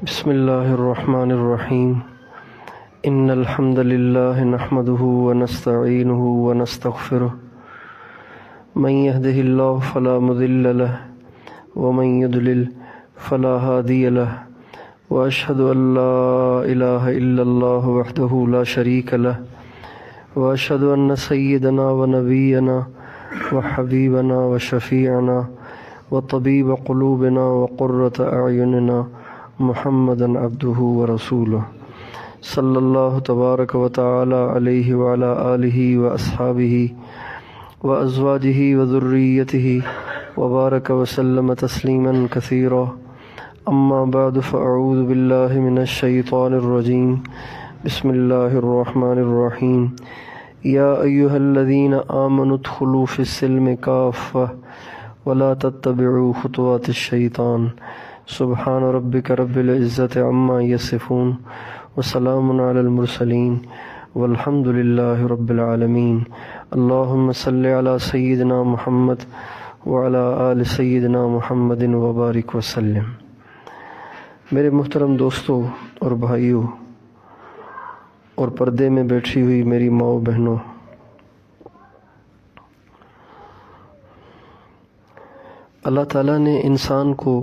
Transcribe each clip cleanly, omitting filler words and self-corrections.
بسم اللہ الرحمن الرحیم ان الحمد للہ نحمده ونستعینه ونستغفره من يهده اللہ فلا مضل له ومن يضلل فلا هادی له واشهد ان لا الہ الا اللہ وحدہ لا شریک له واشهد ان سیدنا ونبینا وحبیبنا وشفیعنا وطبیب قلوبنا وقرۃ اعیننا محمدًا عبدہ ورسولہ صلی اللہ تبارک و تعالی علیہ وعلی آلہ واصحابہ وازواجہ وذریتہ وبارک وسلم تسلیما کثیرا اما بعد فاعوذ باللہ من الشیطان الرجیم بسم اللہ الرحمن الرحیم یا ایہا الذین آمنوا ادخلوا فی السلم کافۃ ولا تتبعوا خطوات الشیطان سبحان ربک رب العزت عما یصفون وسلام علی المرسلین والحمد للہ رب العالمین اللہم صلی علی سیدنا محمد وعلی آل سیدنا محمد وبارک وسلم۔ میرے محترم دوستوں اور بھائیوں اور پردے میں بیٹھی ہوئی میری ماؤں بہنوں، اللہ تعالیٰ نے انسان کو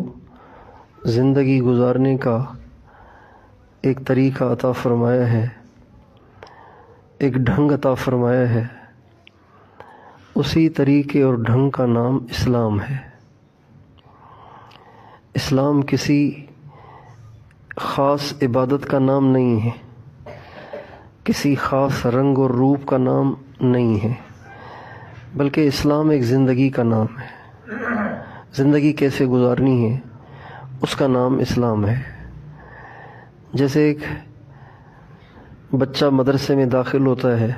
زندگی گزارنے کا ایک طریقہ عطا فرمایا ہے، ایک ڈھنگ عطا فرمایا ہے۔ اسی طریقے اور ڈھنگ کا نام اسلام ہے۔ اسلام کسی خاص عبادت کا نام نہیں ہے، کسی خاص رنگ اور روپ کا نام نہیں ہے، بلکہ اسلام ایک زندگی کا نام ہے۔ زندگی کیسے گزارنی ہے اس کا نام اسلام ہے۔ جیسے ایک بچہ مدرسے میں داخل ہوتا ہے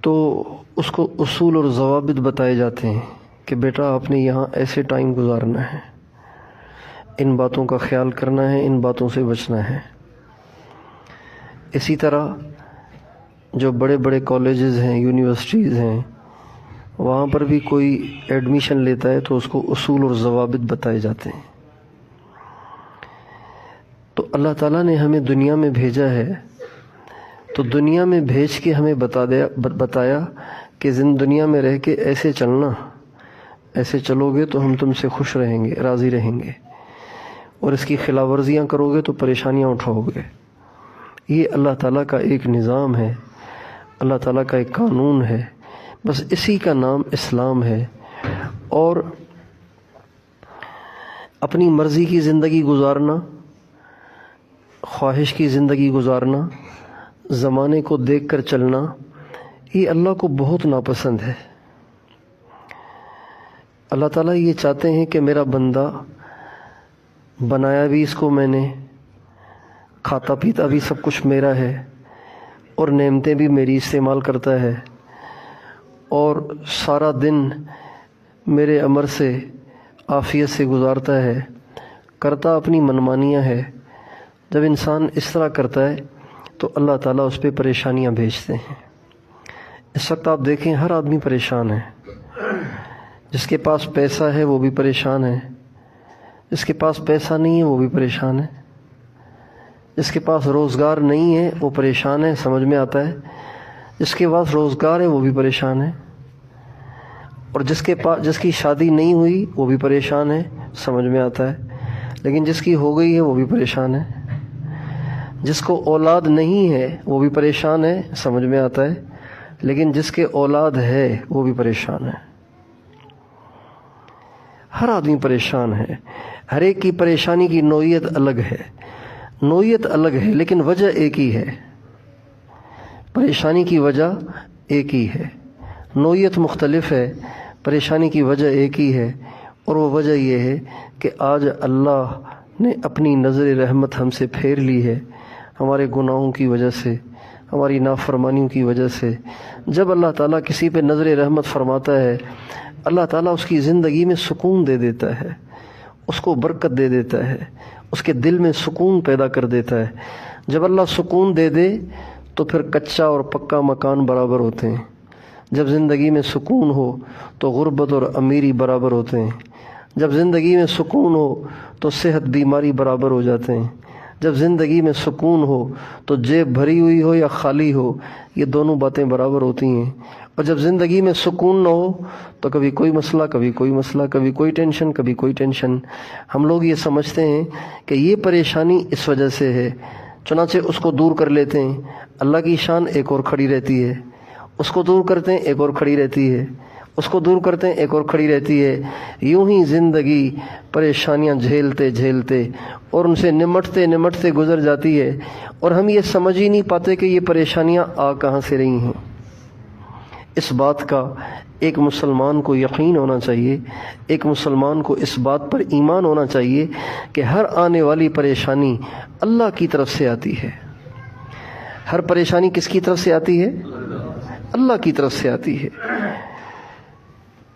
تو اس کو اصول اور ضوابط بتائے جاتے ہیں کہ بیٹا آپ نے یہاں ایسے ٹائم گزارنا ہے، ان باتوں کا خیال کرنا ہے، ان باتوں سے بچنا ہے۔ اسی طرح جو بڑے بڑے کالجز ہیں، یونیورسٹیز ہیں، وہاں پر بھی کوئی ایڈمیشن لیتا ہے تو اس کو اصول اور ضوابط بتائے جاتے ہیں۔ تو اللہ تعالیٰ نے ہمیں دنیا میں بھیجا ہے تو دنیا میں بھیج کے ہمیں بتایا کہ دنیا میں رہ کے ایسے چلنا، ایسے چلو گے تو ہم تم سے خوش رہیں گے، راضی رہیں گے، اور اس کی خلاف ورزیاں کرو گے تو پریشانیاں اٹھاؤ گے۔ یہ اللہ تعالیٰ کا ایک نظام ہے، اللہ تعالیٰ کا ایک قانون ہے، بس اسی کا نام اسلام ہے۔ اور اپنی مرضی کی زندگی گزارنا، خواہش کی زندگی گزارنا، زمانے کو دیکھ کر چلنا، یہ اللہ کو بہت ناپسند ہے۔ اللہ تعالیٰ یہ چاہتے ہیں کہ میرا بندہ، بنایا بھی اس کو میں نے، کھاتا پیتا بھی سب کچھ میرا ہے، اور نعمتیں بھی میری استعمال کرتا ہے، اور سارا دن میرے امر سے عافیت سے گزارتا ہے، کرتا اپنی منمانیاں ہے۔ جب انسان اس طرح کرتا ہے تو اللہ تعالیٰ اس پہ پریشانیاں بھیجتے ہیں۔ اس وقت آپ دیکھیں ہر آدمی پریشان ہے۔ جس کے پاس پیسہ ہے وہ بھی پریشان ہے، جس کے پاس پیسہ نہیں ہے وہ بھی پریشان ہے، جس کے پاس روزگار نہیں ہے وہ پریشان ہے، سمجھ میں آتا ہے، جس کے پاس روزگار ہے وہ بھی پریشان ہے، اور جس کی شادی نہیں ہوئی وہ بھی پریشان ہے، سمجھ میں آتا ہے، لیکن جس کی ہو گئی ہے وہ بھی پریشان ہے، جس کو اولاد نہیں ہے وہ بھی پریشان ہے، سمجھ میں آتا ہے، لیکن جس کے اولاد ہے وہ بھی پریشان ہے۔ ہر آدمی پریشان ہے، ہر ایک کی پریشانی کی نوعیت الگ ہے، نوعیت الگ ہے، لیکن وجہ ایک ہی ہے۔ پریشانی کی وجہ ایک ہی ہے، نوعیت مختلف ہے، پریشانی کی وجہ ایک ہی ہے، اور وہ وجہ یہ ہے کہ آج اللہ نے اپنی نظر رحمت ہم سے پھیر لی ہے، ہمارے گناہوں کی وجہ سے، ہماری نافرمانیوں کی وجہ سے۔ جب اللہ تعالیٰ کسی پہ نظر رحمت فرماتا ہے، اللہ تعالیٰ اس کی زندگی میں سکون دے دیتا ہے، اس کو برکت دے دیتا ہے، اس کے دل میں سکون پیدا کر دیتا ہے۔ جب اللہ سکون دے دے تو پھر کچا اور پکا مکان برابر ہوتے ہیں۔ جب زندگی میں سکون ہو تو غربت اور امیری برابر ہوتے ہیں۔ جب زندگی میں سکون ہو تو صحت بیماری برابر ہو جاتے ہیں. جب زندگی میں سکون ہو تو جیب بھری ہوئی ہو یا خالی ہو، یہ دونوں باتیں برابر ہوتی ہیں. اور جب زندگی میں سکون نہ ہو تو کبھی کوئی مسئلہ، کبھی کوئی مسئلہ، کبھی کوئی ٹینشن، کبھی کوئی ٹینشن. ہم لوگ یہ سمجھتے ہیں کہ یہ پریشانی اس وجہ سے ہے، چنانچہ اس کو دور کر لیتے ہیں. اللہ کی شان ایک اور کھڑی رہتی ہے. اس کو دور کرتے ہیں، ایک اور کھڑی رہتی ہے. اس کو دور کرتے ہیں، ایک اور کھڑی رہتی ہے. یوں ہی زندگی پریشانیاں جھیلتے جھیلتے اور ان سے نمٹتے نمٹتے گزر جاتی ہے، اور ہم یہ سمجھ ہی نہیں پاتے کہ یہ پریشانیاں آ کہاں سے رہی ہیں. اس بات کا ایک مسلمان کو یقین ہونا چاہیے، ایک مسلمان کو اس بات پر ایمان ہونا چاہیے کہ ہر آنے والی پریشانی اللہ کی طرف سے آتی ہے. ہر پریشانی کس کی طرف سے آتی ہے؟ اللہ کی طرف سے آتی ہے.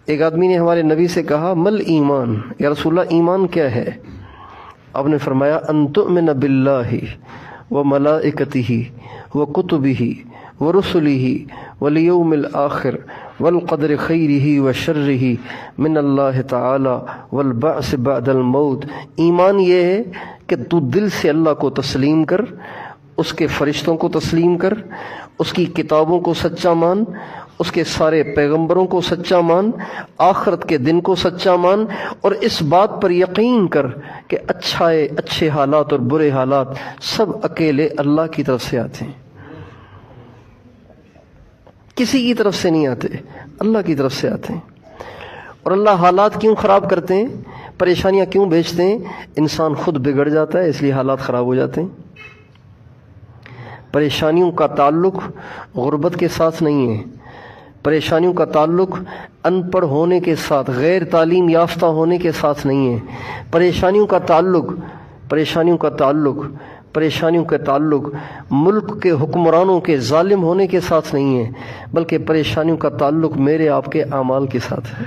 ایک آدمی نے ہمارے نبی سے کہا مل ایمان، یا رسول اللہ ایمان کیا ہے؟ آپ نے فرمایا ان تؤمن باللہ وملائکتہ وکتبہ ورسلہ والیوم الآخر والقدر خیرہ وشرہ من اللہ تعالی والبعث بعد الموت. ایمان یہ ہے کہ تو دل سے اللہ کو تسلیم کر، اس کے فرشتوں کو تسلیم کر، اس کی کتابوں کو سچا مان، اس کے سارے پیغمبروں کو سچا مان، آخرت کے دن کو سچا مان، اور اس بات پر یقین کر کہ اچھے حالات اور برے حالات سب اکیلے اللہ کی طرف سے آتے ہیں، کسی کی طرف سے نہیں آتے، اللہ کی طرف سے آتے ہیں. اور اللہ حالات کیوں خراب کرتے ہیں، پریشانیاں کیوں بھیجتے ہیں؟ انسان خود بگڑ جاتا ہے، اس لیے حالات خراب ہو جاتے ہیں. پریشانیوں کا تعلق غربت کے ساتھ نہیں ہے، پریشانیوں کا تعلق ان پڑھ ہونے کے ساتھ، غیر تعلیم یافتہ ہونے کے ساتھ نہیں ہے. پریشانیوں کا تعلق ملک کے حکمرانوں کے ظالم ہونے کے ساتھ نہیں ہے، بلکہ پریشانیوں کا تعلق میرے آپ کے اعمال کے ساتھ ہے.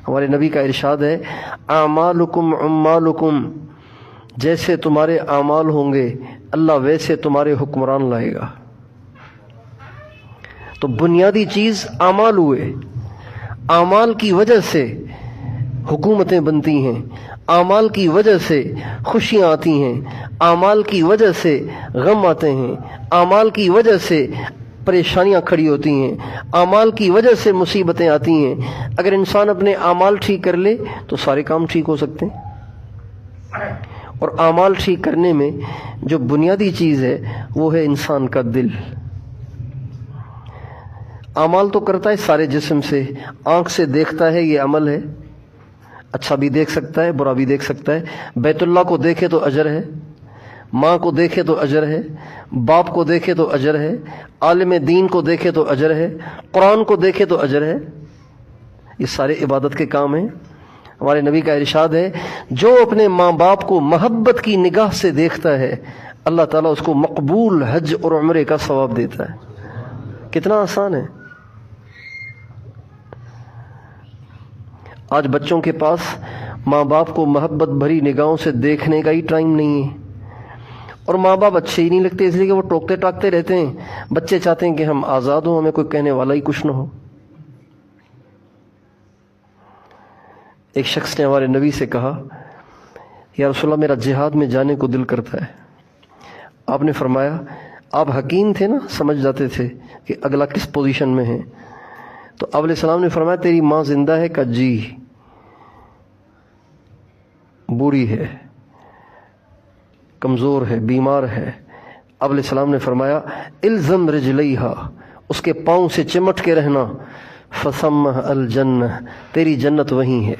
ہمارے نبی کا ارشاد ہے اعمالکم عمالکم، جیسے تمہارے اعمال ہوں گے اللہ ویسے تمہارے حکمران لائے گا. تو بنیادی چیز اعمال ہوئے، اعمال کی وجہ سے حکومتیں بنتی ہیں، اعمال کی وجہ سے خوشیاں آتی ہیں، اعمال کی وجہ سے غم آتے ہیں، اعمال کی وجہ سے پریشانیاں کھڑی ہوتی ہیں، اعمال کی وجہ سے مصیبتیں آتی ہیں. اگر انسان اپنے اعمال ٹھیک کر لے تو سارے کام ٹھیک ہو سکتے ہیں. اور اعمال ٹھیک کرنے میں جو بنیادی چیز ہے وہ ہے انسان کا دل. اعمال تو کرتا ہے سارے جسم سے، آنکھ سے دیکھتا ہے، یہ عمل ہے، اچھا بھی دیکھ سکتا ہے، برا بھی دیکھ سکتا ہے. بیت اللہ کو دیکھے تو اجر ہے، ماں کو دیکھے تو اجر ہے، باپ کو دیکھے تو اجر ہے، عالم دین کو دیکھے تو اجر ہے، قرآن کو دیکھے تو اجر ہے. یہ سارے عبادت کے کام ہیں. ہمارے نبی کا ارشاد ہے جو اپنے ماں باپ کو محبت کی نگاہ سے دیکھتا ہے اللہ تعالیٰ اس کو مقبول حج اور عمرے کا ثواب دیتا ہے. کتنا آسان ہے. آج بچوں کے پاس ماں باپ کو محبت بھری نگاہوں سے دیکھنے کا ہی ٹائم نہیں ہے، اور ماں باپ اچھے ہی نہیں لگتے اس لیے کہ وہ ٹوکتے ٹاکتے رہتے ہیں. بچے چاہتے ہیں کہ ہم آزاد ہوں، ہمیں کوئی کہنے والا ہی کچھ نہ ہو. ایک شخص نے ہمارے نبی سے کہا یا رسول اللہ میرا جہاد میں جانے کو دل کرتا ہے. آپ نے فرمایا، آپ حکیم تھے نا، سمجھ جاتے تھے کہ اگلا کس پوزیشن میں ہے. تو آپ علیہ السلام نے فرمایا تیری ماں زندہ ہے؟ کہ جی. بوڑھی ہے، کمزور ہے، بیمار ہے. آپ علیہ السلام نے فرمایا الزم رجلیہا، اس کے پاؤں سے چمٹ کے رہنا، فثمہ الجنہ، تیری جنت وہیں ہے.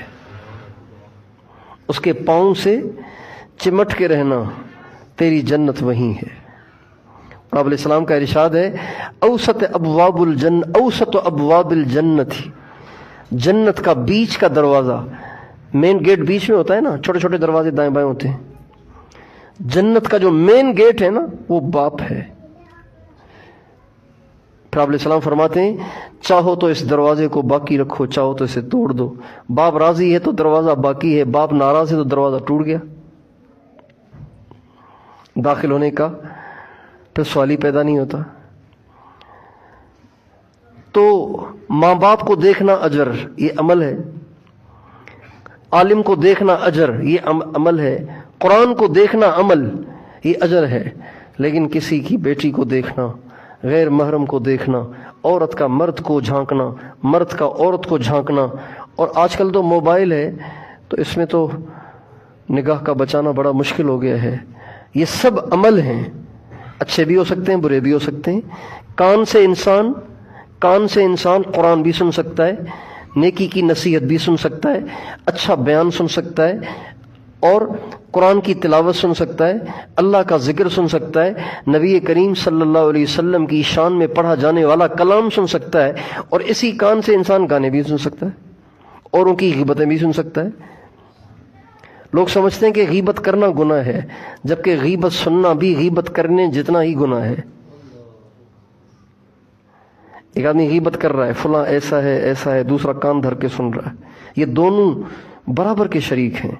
اس کے پاؤں سے چمٹ کے رہنا، تیری جنت وہیں ہے. اور آپ علیہ السلام کا ارشاد ہے اوسط ابواب الجنت، جنت کا بیچ کا دروازہ، مین گیٹ بیچ میں ہوتا ہے نا، چھوٹے چھوٹے دروازے دائیں بائیں ہوتے ہیں. جنت کا جو مین گیٹ ہے نا وہ باپ ہے. پھر آپ علیہ السلام فرماتے ہیں چاہو تو اس دروازے کو باقی رکھو، چاہو تو اسے توڑ دو. باپ راضی ہے تو دروازہ باقی ہے، باپ ناراض ہے تو دروازہ ٹوٹ گیا. داخل ہونے کا پھر سوال ہی پیدا نہیں ہوتا. تو ماں باپ کو دیکھنا اجر، یہ عمل ہے. عالم کو دیکھنا اجر، یہ عمل ہے، قرآن کو دیکھنا عمل، یہ اجر ہے، لیکن کسی کی بیٹی کو دیکھنا، غیر محرم کو دیکھنا، عورت کا مرد کو جھانکنا، مرد کا عورت کو جھانکنا، اور آج کل تو موبائل ہے تو اس میں تو نگاہ کا بچانا بڑا مشکل ہو گیا ہے۔ یہ سب عمل ہیں، اچھے بھی ہو سکتے ہیں، برے بھی ہو سکتے ہیں۔ کان سے انسان قرآن بھی سن سکتا ہے، نیکی کی نصیحت بھی سن سکتا ہے، اچھا بیان سن سکتا ہے، اور قرآن کی تلاوت سن سکتا ہے، اللہ کا ذکر سن سکتا ہے، نبی کریم صلی اللہ علیہ وسلم کی شان میں پڑھا جانے والا کلام سن سکتا ہے، اور اسی کان سے انسان گانے بھی سن سکتا ہے، اوروں کی غیبتیں بھی سن سکتا ہے۔ لوگ سمجھتے ہیں کہ غیبت کرنا گناہ ہے، جبکہ غیبت سننا بھی غیبت کرنے جتنا ہی گناہ ہے۔ ایک آدمی غیبت کر رہا ہے، فلاں ایسا ہے، دوسرا کان دھر کے سن رہا ہے، یہ دونوں برابر کے شریک ہیں۔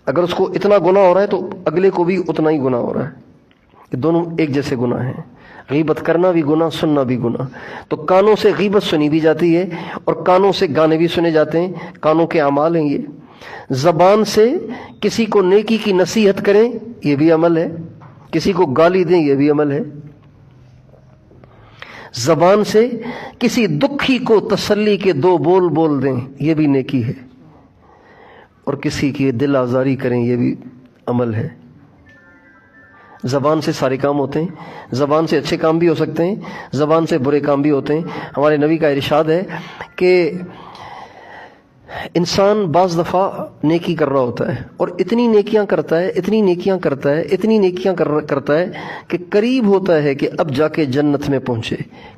اگر اس کو اتنا گناہ ہو رہا ہے تو اگلے کو بھی اتنا ہی گناہ ہو رہا ہے، یہ دونوں ایک جیسے گناہ ہیں۔ غیبت کرنا بھی گناہ، سننا بھی گناہ۔ تو کانوں سے غیبت سنی بھی جاتی ہے اور کانوں سے گانے بھی سنے جاتے ہیں، کانوں کے اعمال ہیں یہ۔ زبان سے کسی کو نیکی کی نصیحت کریں، یہ بھی عمل ہے، کسی کو گالی دیں، یہ بھی عمل ہے۔ زبان سے کسی دکھی کو تسلی کے دو بول بول دیں، یہ بھی نیکی ہے، اور کسی کی دل آزاری کریں، یہ بھی عمل ہے۔ زبان سے سارے کام ہوتے ہیں، زبان سے اچھے کام بھی ہو سکتے ہیں، زبان سے برے کام بھی ہوتے ہیں۔ ہمارے نبی کا ارشاد ہے کہ انسان بعض دفعہ نیکی کر رہا ہوتا ہے اور اتنی نیکیاں کرتا ہے کہ قریب ہوتا ہے کہ اب جا کے جنت میں پہنچے،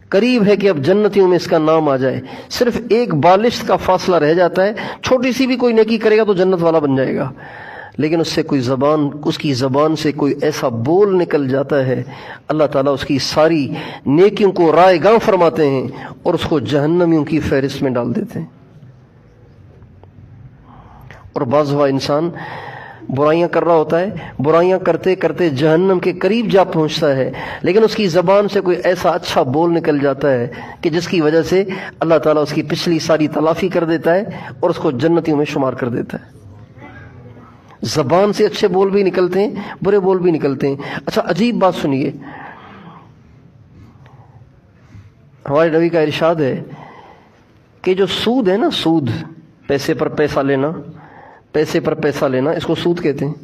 قریب ہے کہ اب جنتیوں میں اس کا نام آ جائے، صرف ایک بالشت کا فاصلہ رہ جاتا ہے، چھوٹی سی بھی کوئی نیکی کرے گا تو جنت والا بن جائے گا، لیکن اس کی زبان سے کوئی ایسا بول نکل جاتا ہے، اللہ تعالیٰ اس کی ساری نیکیوں کو رائے گاں فرماتے ہیں اور اس کو جہنمیوں کی فہرست میں ڈال دیتے ہیں۔ اور بعض دفعہ انسان برائیاں کر رہا ہوتا ہے، برائیاں کرتے کرتے جہنم کے قریب جا پہنچتا ہے، لیکن اس کی زبان سے کوئی ایسا اچھا بول نکل جاتا ہے کہ جس کی وجہ سے اللہ تعالیٰ اس کی پچھلی ساری تلافی کر دیتا ہے اور اس کو جنتیوں میں شمار کر دیتا ہے۔ زبان سے اچھے بول بھی نکلتے ہیں، برے بول بھی نکلتے ہیں۔ اچھا عجیب بات سنیے، ہمارے نبی کا ارشاد ہے کہ جو سود ہے نا، سود، پیسے پر پیسہ لینا، پیسے پر پیسہ لینا، اس کو سود کہتے ہیں۔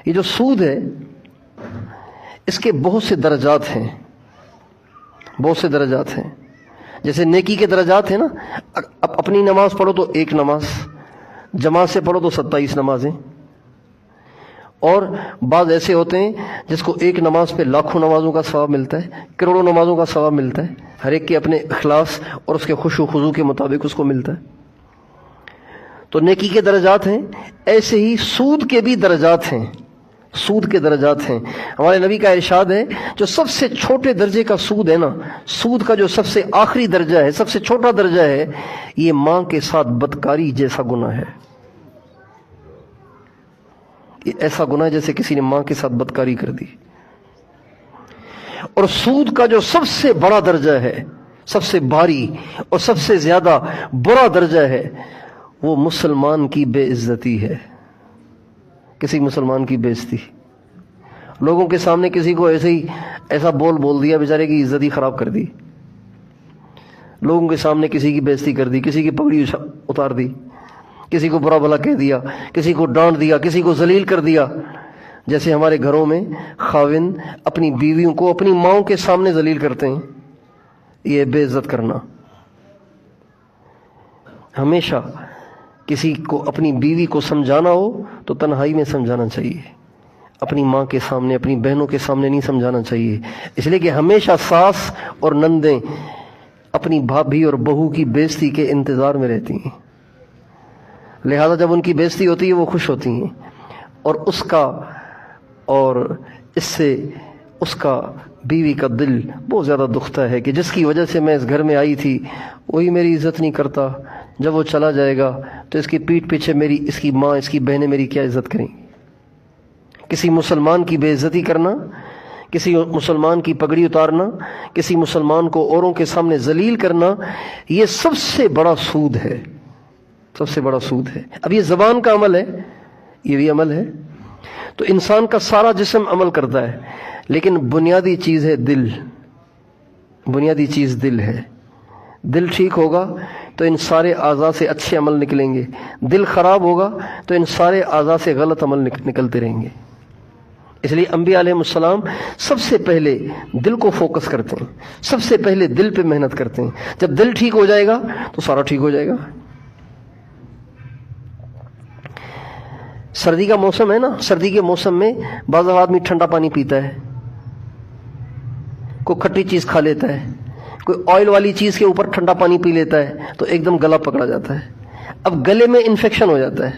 یہ جو سود ہے اس کے بہت سے درجات ہیں، بہت سے درجات ہیں۔ جیسے نیکی کے درجات ہیں نا، اب اپنی نماز پڑھو تو 1 نماز، جماعت سے پڑھو تو 27 نمازیں، اور بعض ایسے ہوتے ہیں جس کو 1 نماز پہ لاکھوں نمازوں کا ثواب ملتا ہے، کروڑوں نمازوں کا ثواب ملتا ہے، ہر ایک کے اپنے اخلاص اور اس کے خشوع و خضوع کے مطابق اس کو ملتا ہے۔ تو نیکی کے درجات ہیں، ایسے ہی سود کے بھی درجات ہیں، سود کے درجات ہیں۔ ہمارے نبی کا ارشاد ہے جو سب سے چھوٹے درجے کا سود ہے نا، سود کا جو سب سے آخری درجہ ہے، سب سے چھوٹا درجہ ہے، یہ ماں کے ساتھ بدکاری جیسا گناہ ہے۔ یہ ایسا گناہ جیسے کسی نے ماں کے ساتھ بدکاری کر دی۔ اور سود کا جو سب سے بڑا درجہ ہے، سب سے بھاری اور سب سے زیادہ برا درجہ ہے، وہ مسلمان کی بے عزتی ہے، کسی مسلمان کی بے عزتی۔ لوگوں کے سامنے کسی کو ایسا بول دیا، بیچارے کی عزت ہی خراب کر دی، لوگوں کے سامنے کسی کی بے عزتی کر دی، کسی کی پگڑی اتار دی، کسی کو برا بھلا کہہ دیا، کسی کو ڈانٹ دیا، کسی کو ذلیل کر دیا۔ جیسے ہمارے گھروں میں خاوند اپنی بیویوں کو اپنی ماؤں کے سامنے ذلیل کرتے ہیں، یہ بے عزت کرنا۔ ہمیشہ کسی کو اپنی بیوی کو سمجھانا ہو تو تنہائی میں سمجھانا چاہیے، اپنی ماں کے سامنے، اپنی بہنوں کے سامنے نہیں سمجھانا چاہیے، اس لیے کہ ہمیشہ ساس اور نندیں اپنی بھابھی اور بہو کی بے عزتی کے انتظار میں رہتی ہیں، لہذا جب ان کی بے عزتی ہوتی ہے وہ خوش ہوتی ہیں، اور اس سے اس کا بیوی کا دل بہت زیادہ دکھتا ہے کہ جس کی وجہ سے میں اس گھر میں آئی تھی وہی میری عزت نہیں کرتا، جب وہ چلا جائے گا تو اس کی پیٹھ پیچھے اس کی ماں، اس کی بہنیں میری کیا عزت کریں گی۔ کسی مسلمان کی بے عزتی کرنا، کسی مسلمان کی پگڑی اتارنا، کسی مسلمان کو اوروں کے سامنے ذلیل کرنا، یہ سب سے بڑا سود ہے، سب سے بڑا سود ہے۔ اب یہ زبان کا عمل ہے، یہ بھی عمل ہے، تو انسان کا سارا جسم عمل کرتا ہے، لیکن بنیادی چیز ہے دل، بنیادی چیز دل ہے۔ دل ٹھیک ہوگا تو ان سارے اعضاء سے اچھے عمل نکلیں گے، دل خراب ہوگا تو ان سارے اعضاء سے غلط عمل نکلتے رہیں گے۔ اس لیے انبیاء علیہ السلام سب سے پہلے دل کو فوکس کرتے ہیں، سب سے پہلے دل پہ محنت کرتے ہیں۔ جب دل ٹھیک ہو جائے گا تو سارا ٹھیک ہو جائے گا۔ سردی کا موسم ہے نا، سردی کے موسم میں بعض آدمی ٹھنڈا پانی پیتا ہے، کوئی کھٹی چیز کھا لیتا ہے، کوئی آئل والی چیز کے اوپر ٹھنڈا پانی پی لیتا ہے تو ایک دم گلا پکڑا جاتا ہے۔ اب گلے میں انفیکشن ہو جاتا ہے،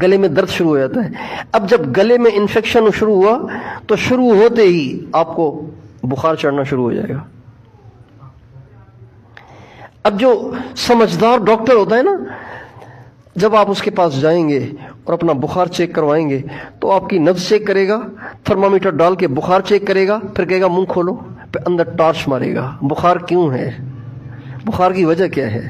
گلے میں درد شروع ہو جاتا ہے۔ اب جب گلے میں انفیکشن شروع ہوا تو شروع ہوتے ہی آپ کو بخار چڑھنا شروع ہو جائے گا۔ اب جو سمجھدار ڈاکٹر ہوتا ہے نا، جب آپ اس کے پاس جائیں گے اور اپنا بخار چیک کروائیں گے تو آپ کی نبض چیک کرے گا، تھرمامیٹر ڈال کے بخار چیک کرے گا، پھر کہے گا منہ کھولو، پھر اندر ٹارچ مارے گا، بخار کیوں ہے، بخار کی وجہ کیا ہے۔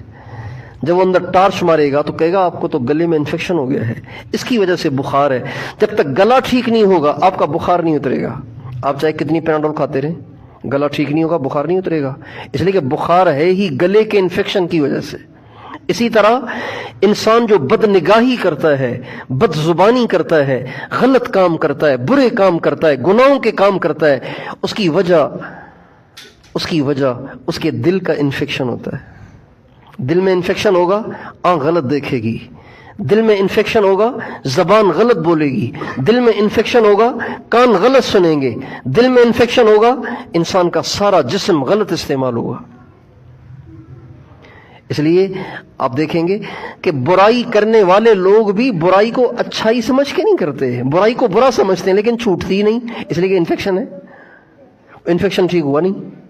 جب وہ اندر ٹارچ مارے گا تو کہے گا آپ کو تو گلے میں انفیکشن ہو گیا ہے، اس کی وجہ سے بخار ہے۔ جب تک گلا ٹھیک نہیں ہوگا آپ کا بخار نہیں اترے گا، آپ چاہے کتنی پیناڈول کھاتے رہیں، گلا ٹھیک نہیں ہوگا، بخار نہیں اترے گا، اس لیے کہ بخار ہے ہی گلے کے انفیکشن کی وجہ سے۔ اسی طرح انسان جو بد نگاہی کرتا ہے، بد زبانی کرتا ہے، غلط کام کرتا ہے، برے کام کرتا ہے، گناہوں کے کام کرتا ہے، اس کی وجہ اس کے دل کا انفیکشن ہوتا ہے۔ دل میں انفیکشن ہوگا، آنکھ غلط دیکھے گی، دل میں انفیکشن ہوگا، زبان غلط بولے گی، دل میں انفیکشن ہوگا، کان غلط سنیں گے، دل میں انفیکشن ہوگا، انسان کا سارا جسم غلط استعمال ہوگا۔ اس لیے آپ دیکھیں گے کہ برائی کرنے والے لوگ بھی برائی کو اچھائی سمجھ کے نہیں کرتے، برائی کو برا سمجھتے ہیں لیکن چھوٹتی ہی نہیں، اس لیے کہ انفیکشن ہے، انفیکشن ٹھیک ہوا نہیں۔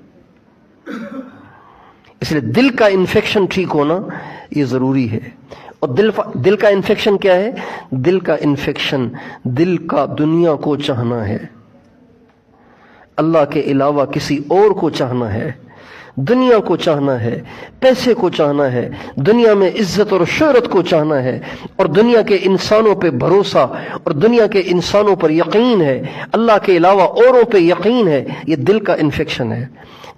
اس لیے دل کا انفیکشن ٹھیک ہونا یہ ضروری ہے۔ اور دل کا انفیکشن کیا ہے؟ دل کا انفیکشن دل کا دنیا کو چاہنا ہے، اللہ کے علاوہ کسی اور کو چاہنا ہے، دنیا کو چاہنا ہے، پیسے کو چاہنا ہے، دنیا میں عزت اور شہرت کو چاہنا ہے، اور دنیا کے انسانوں پہ بھروسہ اور دنیا کے انسانوں پر یقین ہے، اللہ کے علاوہ اوروں پہ یقین ہے۔ یہ دل کا انفیکشن ہے۔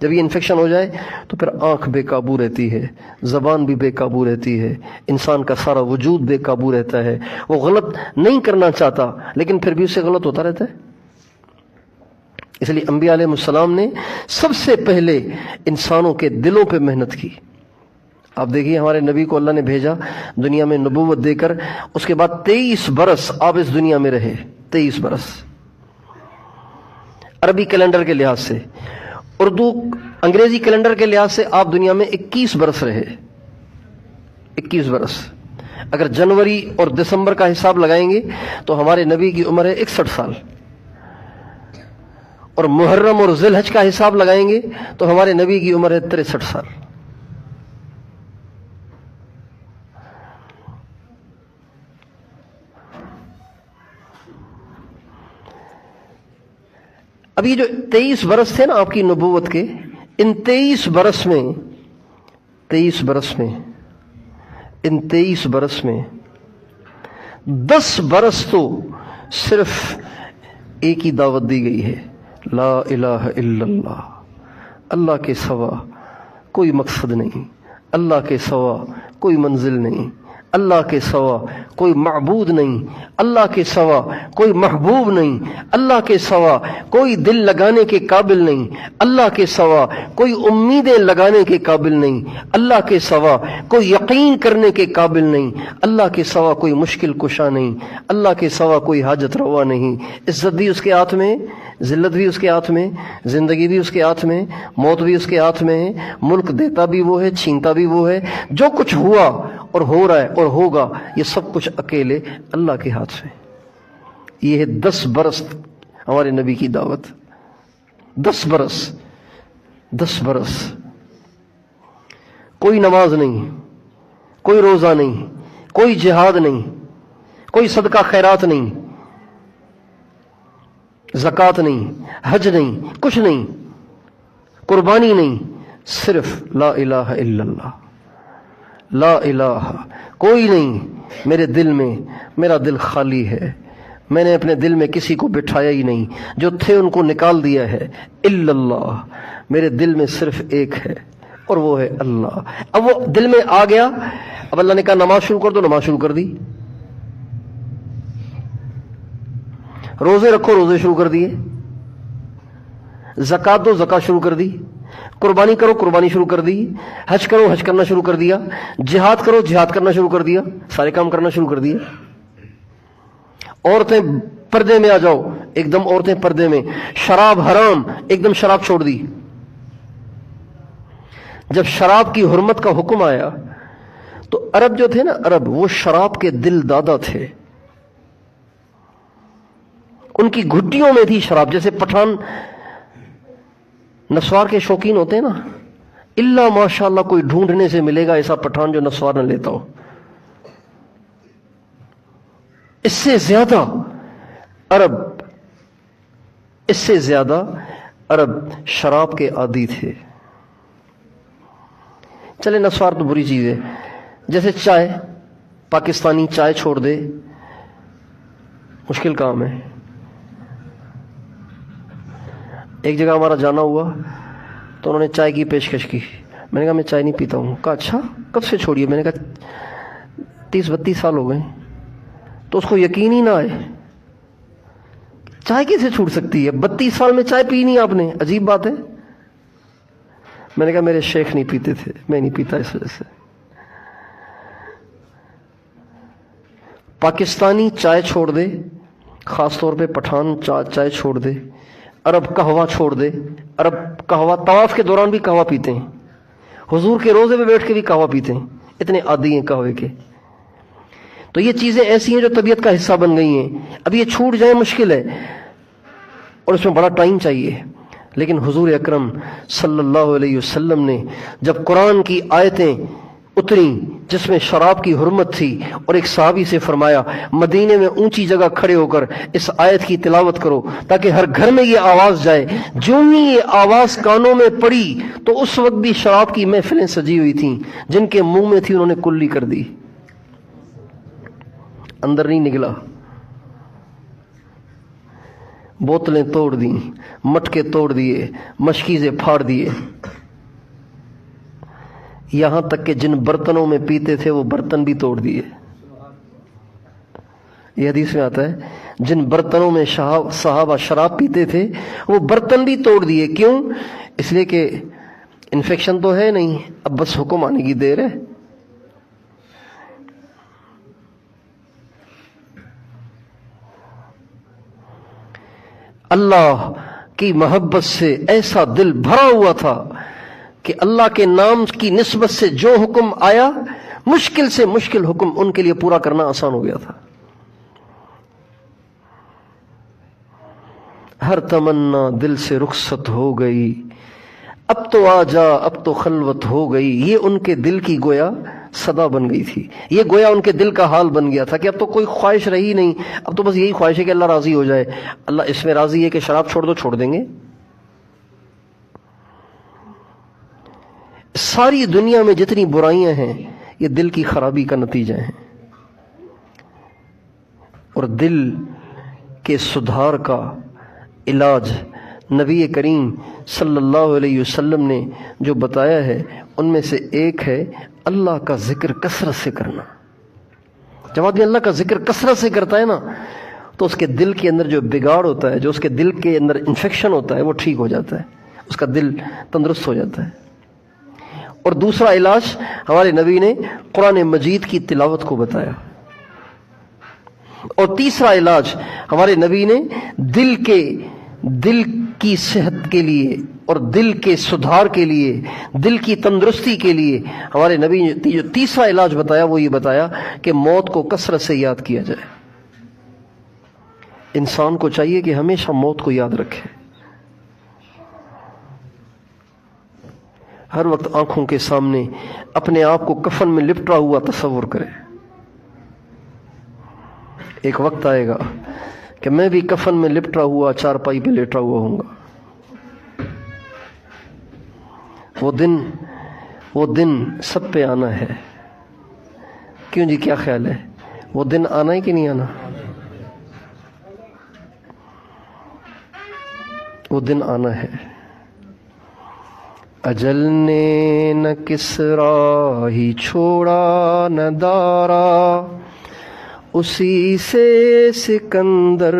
جب یہ انفیکشن ہو جائے تو پھر آنکھ بے قابو رہتی ہے، زبان بھی بے قابو رہتی ہے، انسان کا سارا وجود بے قابو رہتا ہے۔ وہ غلط نہیں کرنا چاہتا لیکن پھر بھی اسے غلط ہوتا رہتا ہے۔ اس لیے انبیاء علیہ السلام نے سب سے پہلے انسانوں کے دلوں پہ محنت کی۔ آپ دیکھیے ہمارے نبی کو اللہ نے بھیجا دنیا میں نبوت دے کر، اس کے بعد 23 برس آپ اس دنیا میں رہے، 23 برس عربی کیلنڈر کے لحاظ سے، اردو انگریزی کیلنڈر کے لحاظ سے آپ دنیا میں 21 برس رہے، 21 برس۔ اگر جنوری اور دسمبر کا حساب لگائیں گے تو ہمارے نبی کی عمر ہے 61 سال، اور محرم اور ذی الحج کا حساب لگائیں گے تو ہمارے نبی کی عمر ہے 63 سال۔ اب یہ جو 23 برس تھے نا آپ کی نبوت کے، ان 23 برس میں ان 23 برس میں 10 برس تو صرف ایک ہی دعوت دی گئی ہے، لا الہ الا اللہ، اللہ کے سوا کوئی مقصد نہیں، اللہ کے سوا کوئی منزل نہیں، اللہ کے سوا کوئی معبود نہیں، اللہ کے سوا کوئی محبوب نہیں، اللہ کے سوا کوئی دل لگانے کے قابل نہیں، اللہ کے سوا کوئی امیدیں لگانے کے قابل نہیں، اللہ کے سوا کوئی یقین کرنے کے قابل نہیں، اللہ کے سوا کوئی مشکل کشا نہیں، اللہ کے سوا کوئی حاجت روا نہیں۔ عزت بھی اس کے ہاتھ میں، ذلت بھی اس کے ہاتھ میں، زندگی بھی اس کے ہاتھ میں، موت بھی اس کے ہاتھ میں ہے، ملک دیتا بھی وہ ہے، چھینتا بھی وہ ہے، جو کچھ ہوا اور ہو رہا ہے اور ہوگا یہ سب کچھ اکیلے اللہ کے ہاتھ میں۔ یہ ہے 10 برس ہمارے نبی کی دعوت، 10 برس کوئی نماز نہیں، کوئی روزہ نہیں، کوئی جہاد نہیں، کوئی صدقہ خیرات نہیں، زکوٰۃ نہیں، حج نہیں، کچھ نہیں، قربانی نہیں، صرف لا الہ الا اللہ، لا الہ، کوئی نہیں میرے دل میں، میرا دل خالی ہے، میں نے اپنے دل میں کسی کو بٹھایا ہی نہیں، جو تھے ان کو نکال دیا ہے، الا اللہ، میرے دل میں صرف ایک ہے اور وہ ہے اللہ۔ اب وہ دل میں آ گیا، اب اللہ نے کہا نماز شروع کر دو، نماز شروع کر دی، روزے رکھو، روزے شروع کر دیے، زکات دو، زکات شروع کر دی، قربانی کرو، قربانی شروع کر دی، حج کرو، حج کرنا شروع کر دیا، جہاد کرو، جہاد کرنا شروع کر دیا، سارے کام کرنا شروع کر دیے۔ عورتیں پردے میں آ جاؤ، ایک دم عورتیں پردے میں، شراب حرام، ایک دم شراب چھوڑ دی۔ جب شراب کی حرمت کا حکم آیا تو عرب جو تھے نا، عرب وہ شراب کے دل دادا تھے، ان کی گھٹیوں میں تھی شراب۔ جیسے پٹھان نسوار کے شوقین ہوتے ہیں نا، اللہ ماشاء اللہ کوئی ڈھونڈنے سے ملے گا ایسا پٹھان جو نسوار نہ لیتا ہو۔ اس سے زیادہ عرب، اس سے زیادہ عرب شراب کے عادی تھے۔ چلے نسوار تو بری چیز ہے، جیسے چائے، پاکستانی چائے چھوڑ دے، مشکل کام ہے۔ ایک جگہ ہمارا جانا ہوا تو انہوں نے چائے کی پیشکش کی، میں نے کہا میں چائے نہیں پیتا ہوں۔ کہا اچھا کب سے چھوڑی ہے؟ میں نے کہا 30-32 سال ہو گئے۔ تو اس کو یقین ہی نہ آئے، چائے کیسے چھوٹ سکتی ہے؟ 32 سال میں چائے پی نہیں آپ نے، عجیب بات ہے۔ میں نے کہا میرے شیخ نہیں پیتے تھے، میں نہیں پیتا اس وجہ سے۔ پاکستانی چائے چھوڑ دے، خاص طور پہ پٹھان چائے چھوڑ دے، عرب قہوہ چھوڑ دے۔ عرب قہوہ، طواف کے دوران بھی قہوہ پیتے ہیں، حضور کے روزے پہ بیٹھ کے بھی قہوہ پیتے ہیں، اتنے عادی ہیں قہوے کے۔ تو یہ چیزیں ایسی ہیں جو طبیعت کا حصہ بن گئی ہیں، اب یہ چھوٹ جائیں مشکل ہے اور اس میں بڑا ٹائم چاہیے۔ لیکن حضور اکرم صلی اللہ علیہ وسلم نے جب قرآن کی آیتیں اتری جس میں شراب کی حرمت تھی، اور ایک صحابی سے فرمایا مدینے میں اونچی جگہ کھڑے ہو کر اس آیت کی تلاوت کرو تاکہ ہر گھر میں یہ آواز جائے۔ جو ہی یہ آواز کانوں میں پڑی تو اس وقت بھی شراب کی محفلیں سجی ہوئی تھیں، جن کے منہ میں تھی انہوں نے کلی کر دی، اندر نہیں نکلا۔ بوتلیں توڑ دیں، مٹکے توڑ دیے، مشکیزیں پھاڑ دیے، یہاں تک کہ جن برتنوں میں پیتے تھے وہ برتن بھی توڑ دیے۔ یہ حدیث میں آتا ہے جن برتنوں میں صحابہ شراب پیتے تھے وہ برتن بھی توڑ دیے۔ کیوں؟ اس لیے کہ انفیکشن تو ہے نہیں، اب بس حکم آنے کی دیر ہے۔ اللہ کی محبت سے ایسا دل بھرا ہوا تھا کہ اللہ کے نام کی نسبت سے جو حکم آیا، مشکل سے مشکل حکم ان کے لیے پورا کرنا آسان ہو گیا تھا۔ ہر تمنا دل سے رخصت ہو گئی، اب تو آ جا، اب تو خلوت ہو گئی، یہ ان کے دل کی گویا صدا بن گئی تھی، یہ گویا ان کے دل کا حال بن گیا تھا کہ اب تو کوئی خواہش رہی نہیں، اب تو بس یہی خواہش ہے کہ اللہ راضی ہو جائے۔ اللہ اس میں راضی ہے کہ شراب چھوڑ دو، چھوڑ دیں گے۔ ساری دنیا میں جتنی برائیاں ہیں یہ دل کی خرابی کا نتیجہ ہیں، اور دل کے سدھار کا علاج نبی کریم صلی اللہ علیہ وسلم نے جو بتایا ہے ان میں سے ایک ہے اللہ کا ذکر کثرت سے کرنا۔ جب آدمی اللہ کا ذکر کثرت سے کرتا ہے نا تو اس کے دل کے اندر جو بگاڑ ہوتا ہے، جو اس کے دل کے اندر انفیکشن ہوتا ہے وہ ٹھیک ہو جاتا ہے، اس کا دل تندرست ہو جاتا ہے۔ اور دوسرا علاج ہمارے نبی نے قرآن مجید کی تلاوت کو بتایا، اور تیسرا علاج ہمارے نبی نے دل کی صحت کے لیے اور دل کے سدھار کے لیے، دل کی تندرستی کے لیے ہمارے نبی نے جو تیسرا علاج بتایا وہ یہ بتایا کہ موت کو کثرت سے یاد کیا جائے۔ انسان کو چاہیے کہ ہمیشہ موت کو یاد رکھے، ہر وقت آنکھوں کے سامنے اپنے آپ کو کفن میں لپٹا ہوا تصور کرے۔ ایک وقت آئے گا کہ میں بھی کفن میں لپٹا ہوا چارپائی پہ لیٹا ہوا ہوں گا۔ وہ دن سب پہ آنا ہے۔ کیوں جی کیا خیال ہے؟ وہ دن آنا ہے کہ نہیں آنا؟ وہ دن آنا ہے۔ اجل نے نہ کسرا ہی چھوڑا نہ دارا، اسی سے سکندر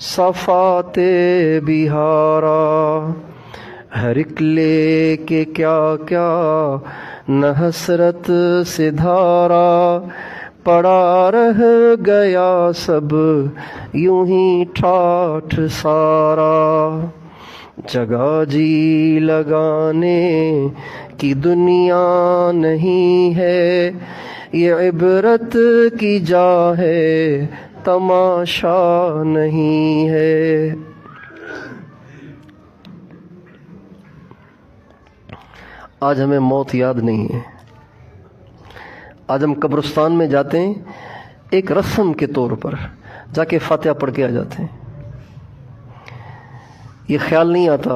صفات بہارا، ہر ایک لے کے کیا کیا نہ حسرت سے دھارا، پڑا رہ گیا سب یوں ہی ٹھاٹھ سارا، جگہ جی لگانے کی دنیا نہیں ہے، یہ عبرت کی جا ہے تماشا نہیں ہے۔ آج ہمیں موت یاد نہیں ہے۔ آج ہم قبرستان میں جاتے ہیں ایک رسم کے طور پر، جا کے فاتحہ پڑھ کے آ جاتے ہیں۔ یہ خیال نہیں آتا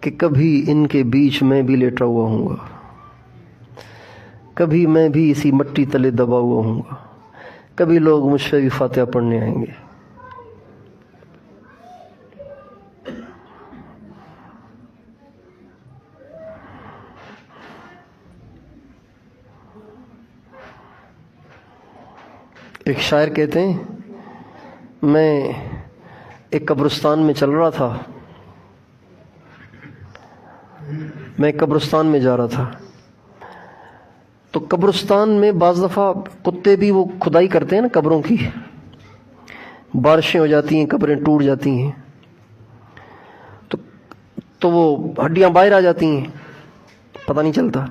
کہ کبھی ان کے بیچ میں بھی لیٹا ہوا ہوں گا، کبھی میں بھی اسی مٹی تلے دبا ہوا ہوں گا، کبھی لوگ مجھ سے بھی فاتحہ پڑھنے آئیں گے۔ ایک شاعر کہتے ہیں، میں ایک قبرستان میں چل رہا تھا، میں قبرستان میں جا رہا تھا، تو قبرستان میں بعض دفعہ کتے بھی وہ کھدائی کرتے ہیں نا قبروں کی، بارشیں ہو جاتی ہیں، قبریں ٹوٹ جاتی ہیں، تو وہ ہڈیاں باہر آ جاتی ہیں، پتہ نہیں چلتا۔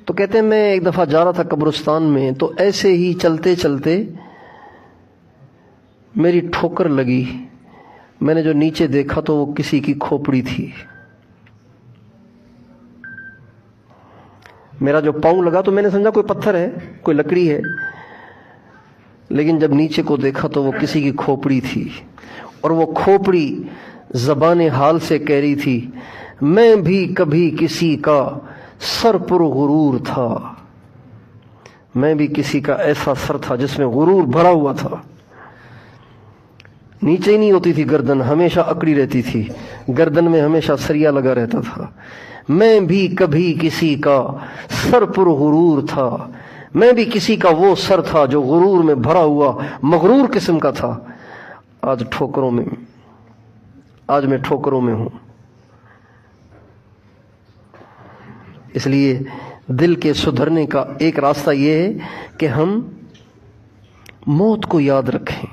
تو کہتے ہیں میں ایک دفعہ جا رہا تھا قبرستان میں، تو ایسے ہی چلتے چلتے میری ٹھوکر لگی، میں نے جو نیچے دیکھا تو وہ کسی کی کھوپڑی تھی۔ میرا جو پاؤں لگا تو میں نے سمجھا کوئی پتھر ہے، کوئی لکڑی ہے، لیکن جب نیچے کو دیکھا تو وہ کسی کی کھوپڑی تھی، اور وہ کھوپڑی زبان حال سے کہہ رہی تھی، میں بھی کبھی کسی کا سر پر غرور تھا، میں بھی کسی کا ایسا سر تھا جس میں غرور بھرا ہوا تھا، نیچے ہی نہیں ہوتی تھی گردن، ہمیشہ اکڑی رہتی تھی، گردن میں ہمیشہ سریا لگا رہتا تھا، میں بھی کبھی کسی کا سر پر غرور تھا، میں بھی کسی کا وہ سر تھا جو غرور میں بھرا ہوا مغرور قسم کا تھا۔ آج میں ٹھوکروں میں ہوں۔ اس لیے دل کے سدھرنے کا ایک راستہ یہ ہے کہ ہم موت کو یاد رکھیں،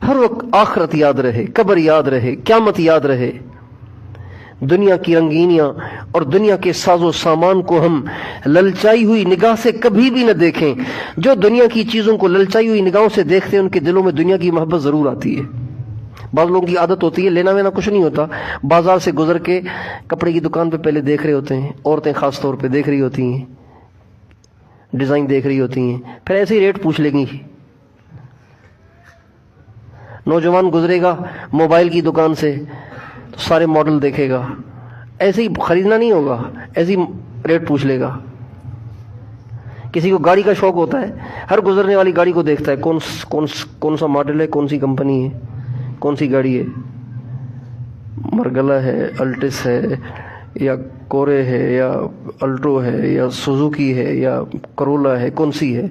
ہر وقت آخرت یاد رہے، قبر یاد رہے، قیامت یاد رہے، دنیا کی رنگینیاں اور دنیا کے ساز و سامان کو ہم للچائی ہوئی نگاہ سے کبھی بھی نہ دیکھیں۔ جو دنیا کی چیزوں کو للچائی ہوئی نگاہوں سے دیکھتے ہیں ان کے دلوں میں دنیا کی محبت ضرور آتی ہے۔ بعض لوگوں کی عادت ہوتی ہے، لینا وینا کچھ نہیں ہوتا، بازار سے گزر کے کپڑے کی دکان پہ پہلے دیکھ رہے ہوتے ہیں، عورتیں خاص طور پہ دیکھ رہی ہوتی ہیں، ڈیزائن دیکھ رہی ہوتی ہیں، پھر ایسے ہی ریٹ پوچھ لیں گی۔ نوجوان گزرے گا موبائل کی دکان سے تو سارے ماڈل دیکھے گا، ایسے ہی خریدنا نہیں ہوگا، ایسے ہی ریٹ پوچھ لے گا۔ کسی کو گاڑی کا شوق ہوتا ہے، ہر گزرنے والی گاڑی کو دیکھتا ہے، کون سا ماڈل ہے، کون سی کمپنی ہے، کون سی گاڑی ہے، مرگلا ہے، الٹس ہے، یا کورے ہے، یا الٹو ہے، یا سوزوکی ہے، یا کرولا ہے، کون سی ہے،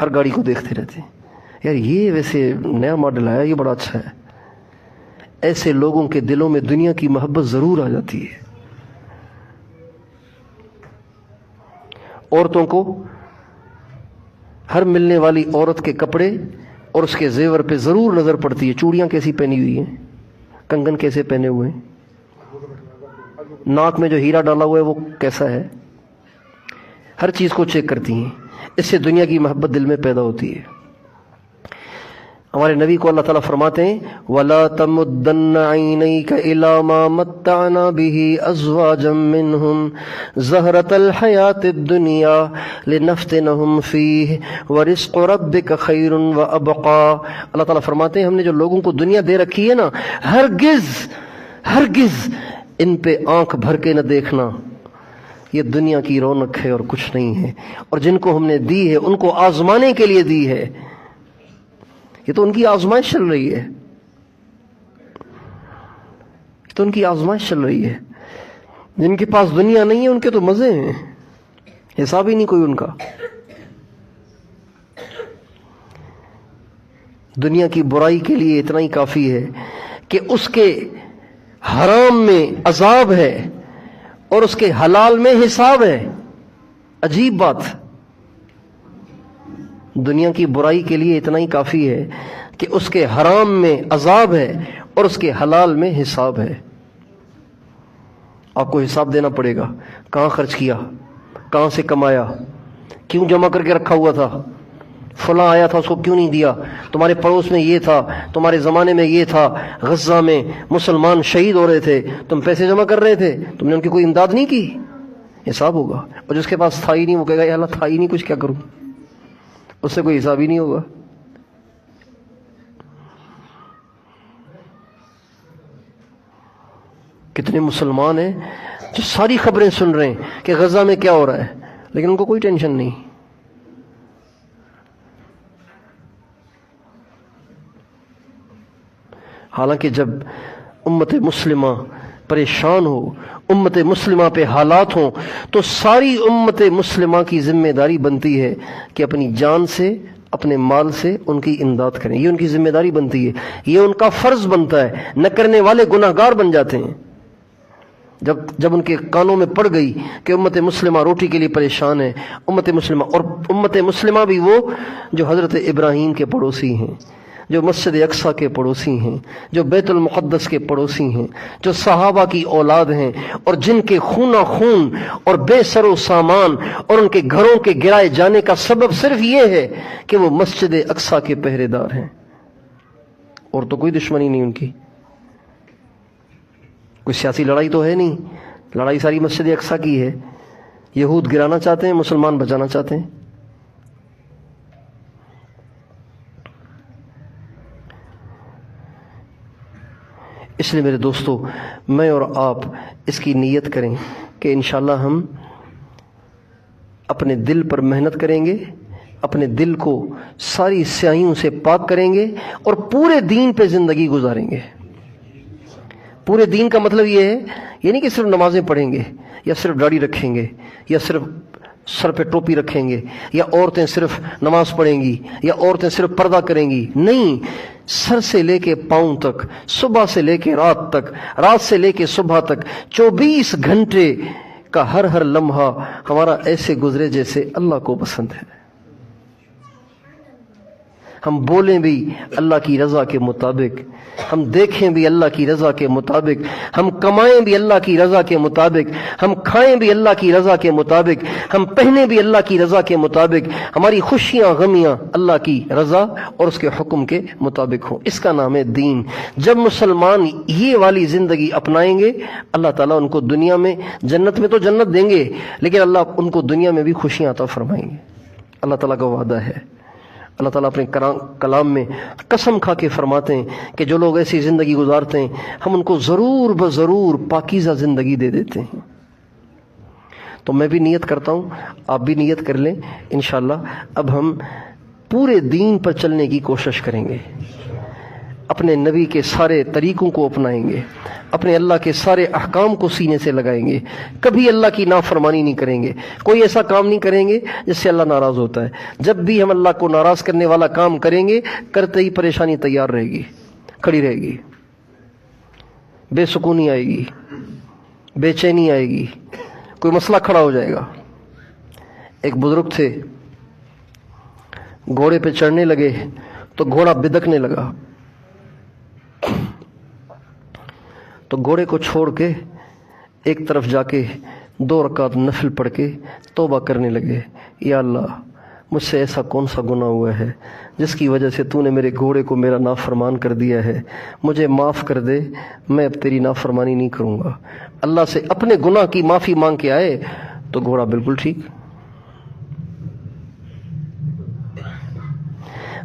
ہر گاڑی کو دیکھتے رہتے ہیں، یار یہ ویسے نیا ماڈل آیا، یہ بڑا اچھا ہے۔ ایسے لوگوں کے دلوں میں دنیا کی محبت ضرور آ جاتی ہے۔ عورتوں کو ہر ملنے والی عورت کے کپڑے اور اس کے زیور پہ ضرور نظر پڑتی ہے، چوڑیاں کیسی پہنی ہوئی ہیں، کنگن کیسے پہنے ہوئے ہیں، ناک میں جو ہیرا ڈالا ہوا ہے وہ کیسا ہے، ہر چیز کو چیک کرتی ہیں۔ اس سے دنیا کی محبت دل میں پیدا ہوتی ہے۔ ہمارے نبی کو اللہ تعالیٰ فرماتے ہیں وَلَا تَمُدَّنَّ عَيْنَيْكَ إِلَىٰ مَا مَتَّعْنَا بِهِ أَزْوَاجًا مِّنْهُمْ زَهْرَةَ الْحَيَاةِ الدُّنْيَا لِنَفْتِنَهُمْ فِيهِ وَرِزْقُ رَبِّكَ خَيْرٌ وَأَبْقَىٰ۔ اللہ تعالیٰ فرماتے ہیں ہم نے جو لوگوں کو دنیا دے رکھی ہے نا، ہرگز ان پہ آنکھ بھر کے نہ دیکھنا، یہ دنیا کی رونق ہے اور کچھ نہیں ہے، اور جن کو ہم نے دی ہے ان کو آزمانے کے لیے دی ہے، یہ تو ان کی آزمائش چل رہی ہے، تو ان کی آزمائش چل رہی ہے۔ جن کے پاس دنیا نہیں ہے ان کے تو مزے ہیں، حساب ہی نہیں کوئی ان کا۔ دنیا کی برائی کے لیے اتنا ہی کافی ہے کہ اس کے حرام میں عذاب ہے اور اس کے حلال میں حساب ہے۔ عجیب بات، دنیا کی برائی کے لیے اتنا ہی کافی ہے کہ اس کے حرام میں عذاب ہے اور اس کے حلال میں حساب ہے۔ آپ کو حساب دینا پڑے گا، کہاں خرچ کیا، کہاں سے کمایا، کیوں جمع کر کے رکھا ہوا تھا، فلاں آیا تھا اس کو کیوں نہیں دیا، تمہارے پڑوس میں یہ تھا، تمہارے زمانے میں یہ تھا، غزہ میں مسلمان شہید ہو رہے تھے، تم پیسے جمع کر رہے تھے، تم نے ان کی کوئی امداد نہیں کی، حساب ہوگا۔ اور جس کے پاس تھا ہی نہیں وہ کہے گا یا اللہ تھا ہی نہیں، کچھ کیا کروں، اس سے کوئی حساب ہی نہیں ہوگا۔ کتنے مسلمان ہیں جو ساری خبریں سن رہے ہیں کہ غزہ میں کیا ہو رہا ہے، لیکن ان کو کوئی ٹینشن نہیں۔ حالانکہ جب امت مسلمہ پریشان ہو، امت مسلمہ پہ حالات ہوں، تو ساری امت مسلمہ کی ذمہ داری بنتی ہے کہ اپنی جان سے، اپنے مال سے ان کی امداد کریں۔ یہ ان کی ذمہ داری بنتی ہے، یہ ان کا فرض بنتا ہے۔ نہ کرنے والے گناہگار بن جاتے ہیں۔ جب ان کے کانوں میں پڑ گئی کہ امت مسلمہ روٹی کے لیے پریشان ہے، امت مسلمہ بھی وہ جو حضرت ابراہیم کے پڑوسی ہیں، جو مسجد اقصیٰ کے پڑوسی ہیں، جو بیت المقدس کے پڑوسی ہیں، جو صحابہ کی اولاد ہیں، اور جن کے خونہ خون اور بے سر و سامان اور ان کے گھروں کے گرائے جانے کا سبب صرف یہ ہے کہ وہ مسجد اقصیٰ کے پہرے دار ہیں، اور تو کوئی دشمنی نہیں ان کی، کوئی سیاسی لڑائی تو ہے نہیں، لڑائی ساری مسجد اقصیٰ کی ہے۔ یہود گرانا چاہتے ہیں، مسلمان بچانا چاہتے ہیں۔ اس لیے میرے دوستو، میں اور آپ اس کی نیت کریں کہ انشاءاللہ ہم اپنے دل پر محنت کریں گے، اپنے دل کو ساری سیاہیوں سے پاک کریں گے اور پورے دین پہ زندگی گزاریں گے۔ پورے دین کا مطلب یہ ہے، یہ نہیں کہ صرف نمازیں پڑھیں گے، یا صرف داڑھی رکھیں گے، یا صرف سر پہ ٹوپی رکھیں گے، یا عورتیں صرف نماز پڑھیں گی، یا عورتیں صرف پردہ کریں گی۔ نہیں، سر سے لے کے پاؤں تک، صبح سے لے کے رات تک، رات سے لے کے صبح تک، 24 گھنٹے کا ہر لمحہ ہمارا ایسے گزرے جیسے اللہ کو پسند ہے۔ ہم بولیں بھی اللہ کی رضا کے مطابق، ہم دیکھیں بھی اللہ کی رضا کے مطابق، ہم کمائیں بھی اللہ کی رضا کے مطابق، ہم کھائیں بھی اللہ کی رضا کے مطابق، ہم پہنیں بھی اللہ کی رضا کے مطابق، ہماری خوشیاں غمیاں اللہ کی رضا اور اس کے حکم کے مطابق ہوں۔ اس کا نام ہے دین۔ جب مسلمان یہ والی زندگی اپنائیں گے، اللہ تعالیٰ ان کو دنیا میں، جنت میں تو جنت دیں گے، لیکن اللہ ان کو دنیا میں بھی خوشیاں عطا فرمائیں گے۔ اللہ تعالیٰ کا وعدہ ہے۔ اللہ تعالیٰ اپنے کلام میں قسم کھا کے فرماتے ہیں کہ جو لوگ ایسی زندگی گزارتے ہیں ہم ان کو ضرور بضرور پاکیزہ زندگی دے دیتے ہیں۔ تو میں بھی نیت کرتا ہوں، آپ بھی نیت کر لیں، انشاءاللہ اب ہم پورے دین پر چلنے کی کوشش کریں گے، اپنے نبی کے سارے طریقوں کو اپنائیں گے، اپنے اللہ کے سارے احکام کو سینے سے لگائیں گے، کبھی اللہ کی نافرمانی نہیں کریں گے، کوئی ایسا کام نہیں کریں گے جس سے اللہ ناراض ہوتا ہے۔ جب بھی ہم اللہ کو ناراض کرنے والا کام کریں گے، کرتے ہی پریشانی تیار رہے گی، کھڑی رہے گی، بے سکونی آئے گی، بے چینی آئے گی، کوئی مسئلہ کھڑا ہو جائے گا۔ ایک بزرگ تھے، گھوڑے پہ چڑھنے لگے تو گھوڑا بدکنے لگا، تو گھوڑے کو چھوڑ کے ایک طرف جا کے 2 رکعت نفل پڑھ کے توبہ کرنے لگے، یا اللہ مجھ سے ایسا کون سا گناہ ہوا ہے جس کی وجہ سے تو نے میرے گھوڑے کو میرا نافرمان کر دیا ہے، مجھے معاف کر دے، میں اب تیری نافرمانی نہیں کروں گا۔ اللہ سے اپنے گناہ کی معافی مانگ کے آئے تو گھوڑا بالکل ٹھیک۔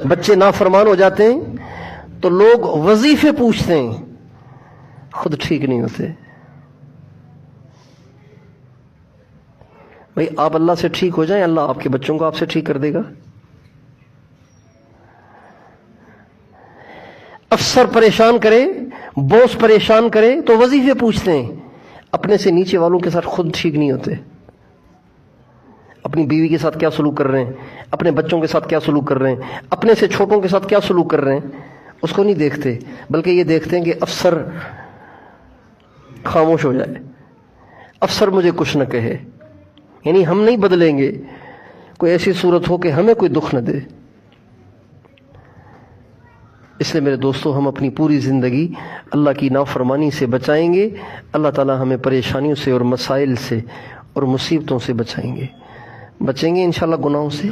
بچے نافرمان ہو جاتے ہیں تو لوگ وظیفے پوچھتے ہیں، خود ٹھیک نہیں ہوتے۔ بھائی آپ اللہ سے ٹھیک ہو جائیں، اللہ آپ کے بچوں کو آپ سے ٹھیک کر دے گا۔ افسر پریشان کرے، باس پریشان کرے تو وظیفے پوچھتے ہیں، اپنے سے نیچے والوں کے ساتھ خود ٹھیک نہیں ہوتے۔ اپنی بیوی کے ساتھ کیا سلوک کر رہے ہیں، اپنے بچوں کے ساتھ کیا سلوک کر رہے ہیں، اپنے سے چھوٹوں کے ساتھ کیا سلوک کر رہے ہیں، اس کو نہیں دیکھتے، بلکہ یہ دیکھتے ہیں کہ افسر خاموش ہو جائے، افسر مجھے کچھ نہ کہے، یعنی ہم نہیں بدلیں گے، کوئی ایسی صورت ہو کہ ہمیں کوئی دکھ نہ دے۔ اس لیے میرے دوستو، ہم اپنی پوری زندگی اللہ کی نافرمانی سے بچائیں گے، اللہ تعالی ہمیں پریشانیوں سے اور مسائل سے اور مصیبتوں سے بچائیں گے انشاءاللہ، گناہوں سے۔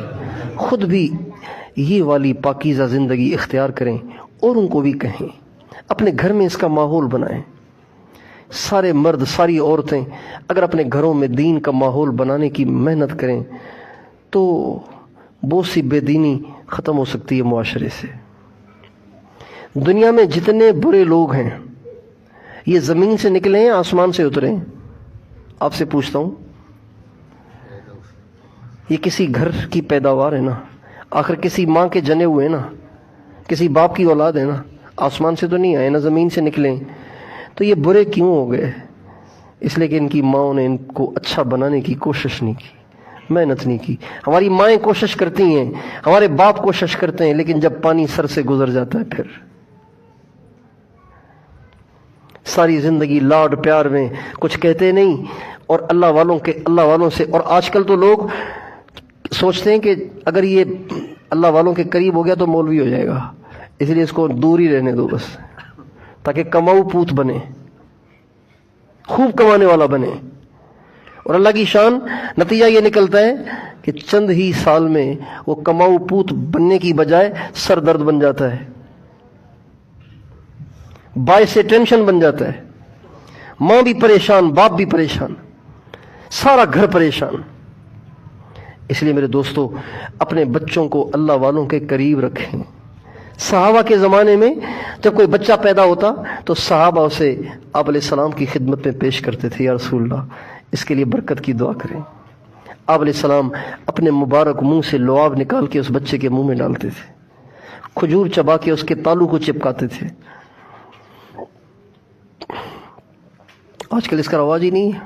خود بھی یہ والی پاکیزہ زندگی اختیار کریں اور ان کو بھی کہیں، اپنے گھر میں اس کا ماحول بنائیں۔ سارے مرد، ساری عورتیں اگر اپنے گھروں میں دین کا ماحول بنانے کی محنت کریں تو بہت سی بے دینی ختم ہو سکتی ہے معاشرے سے۔ دنیا میں جتنے برے لوگ ہیں یہ زمین سے نکلے ہیں، آسمان سے اترے ہیں؟ آپ سے پوچھتا ہوں، یہ کسی گھر کی پیداوار ہے نا، آخر کسی ماں کے جنے ہوئے ہیں نا، کسی باپ کی اولاد ہے نا، آسمان سے تو نہیں آئے نا، زمین سے نکلے ہیں۔ تو یہ برے کیوں ہو گئے؟ اس لیے کہ ان کی ماں نے ان کو اچھا بنانے کی کوشش نہیں کی، محنت نہیں کی۔ ہماری مائیں کوشش کرتی ہیں، ہمارے باپ کوشش کرتے ہیں، لیکن جب پانی سر سے گزر جاتا ہے پھر ساری زندگی لاڈ پیار میں کچھ کہتے نہیں، اور اللہ والوں سے۔ اور آج کل تو لوگ سوچتے ہیں کہ اگر یہ اللہ والوں کے قریب ہو گیا تو مولوی ہو جائے گا، اس لیے اس کو دور ہی رہنے دو بس، تاکہ کماؤ پوت بنے، خوب کمانے والا بنے۔ اور اللہ کی شان، نتیجہ یہ نکلتا ہے کہ چند ہی سال میں وہ کماؤ پوت بننے کی بجائے سر درد بن جاتا ہے، باعث سے ٹینشن بن جاتا ہے، ماں بھی پریشان، باپ بھی پریشان، سارا گھر پریشان۔ اس لیے میرے دوستو، اپنے بچوں کو اللہ والوں کے قریب رکھیں۔ صحابہ کے زمانے میں جب کوئی بچہ پیدا ہوتا تو صحابہ اسے آپ علیہ السلام کی خدمت میں پیش کرتے تھے، یا رسول اللہ اس کے لیے برکت کی دعا کریں۔ آپ علیہ السلام اپنے مبارک منہ سے لعاب نکال کے اس بچے کے منہ میں ڈالتے تھے، کھجور چبا کے اس کے تالو کو چپکاتے تھے۔ آج کل اس کا رواج ہی نہیں ہے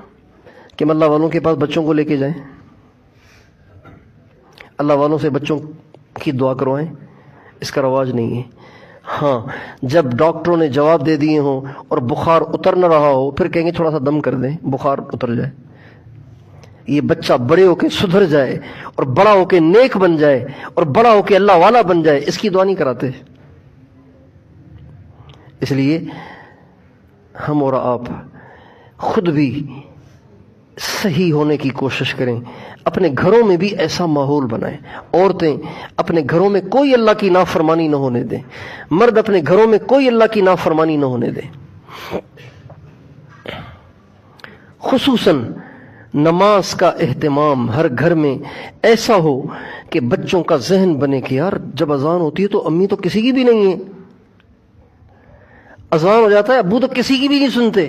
کہ ہم اللہ والوں کے پاس بچوں کو لے کے جائیں، اللہ والوں سے بچوں کی دعا کروائیں، اس کا رواج نہیں ہے۔ ہاں، جب ڈاکٹروں نے جواب دے دیے ہوں اور بخار اتر نہ رہا ہو، پھر کہیں گے تھوڑا سا دم کر دیں، بخار اتر جائے۔ یہ بچہ بڑے ہو کے سدھر جائے اور بڑا ہو کے نیک بن جائے اور بڑا ہو کے اللہ والا بن جائے، اس کی دعا نہیں کراتے۔ اس لیے ہم اور آپ خود بھی صحیح ہونے کی کوشش کریں، اپنے گھروں میں بھی ایسا ماحول بنائیں۔ عورتیں اپنے گھروں میں کوئی اللہ کی نافرمانی نہ ہونے دیں، مرد اپنے گھروں میں کوئی اللہ کی نافرمانی نہ ہونے دیں۔ خصوصاً نماز کا اہتمام ہر گھر میں ایسا ہو کہ بچوں کا ذہن بنے کہ یار جب اذان ہوتی ہے تو امی تو کسی کی بھی نہیں ہے، اذان ہو جاتا ہے ابو تو کسی کی بھی نہیں سنتے،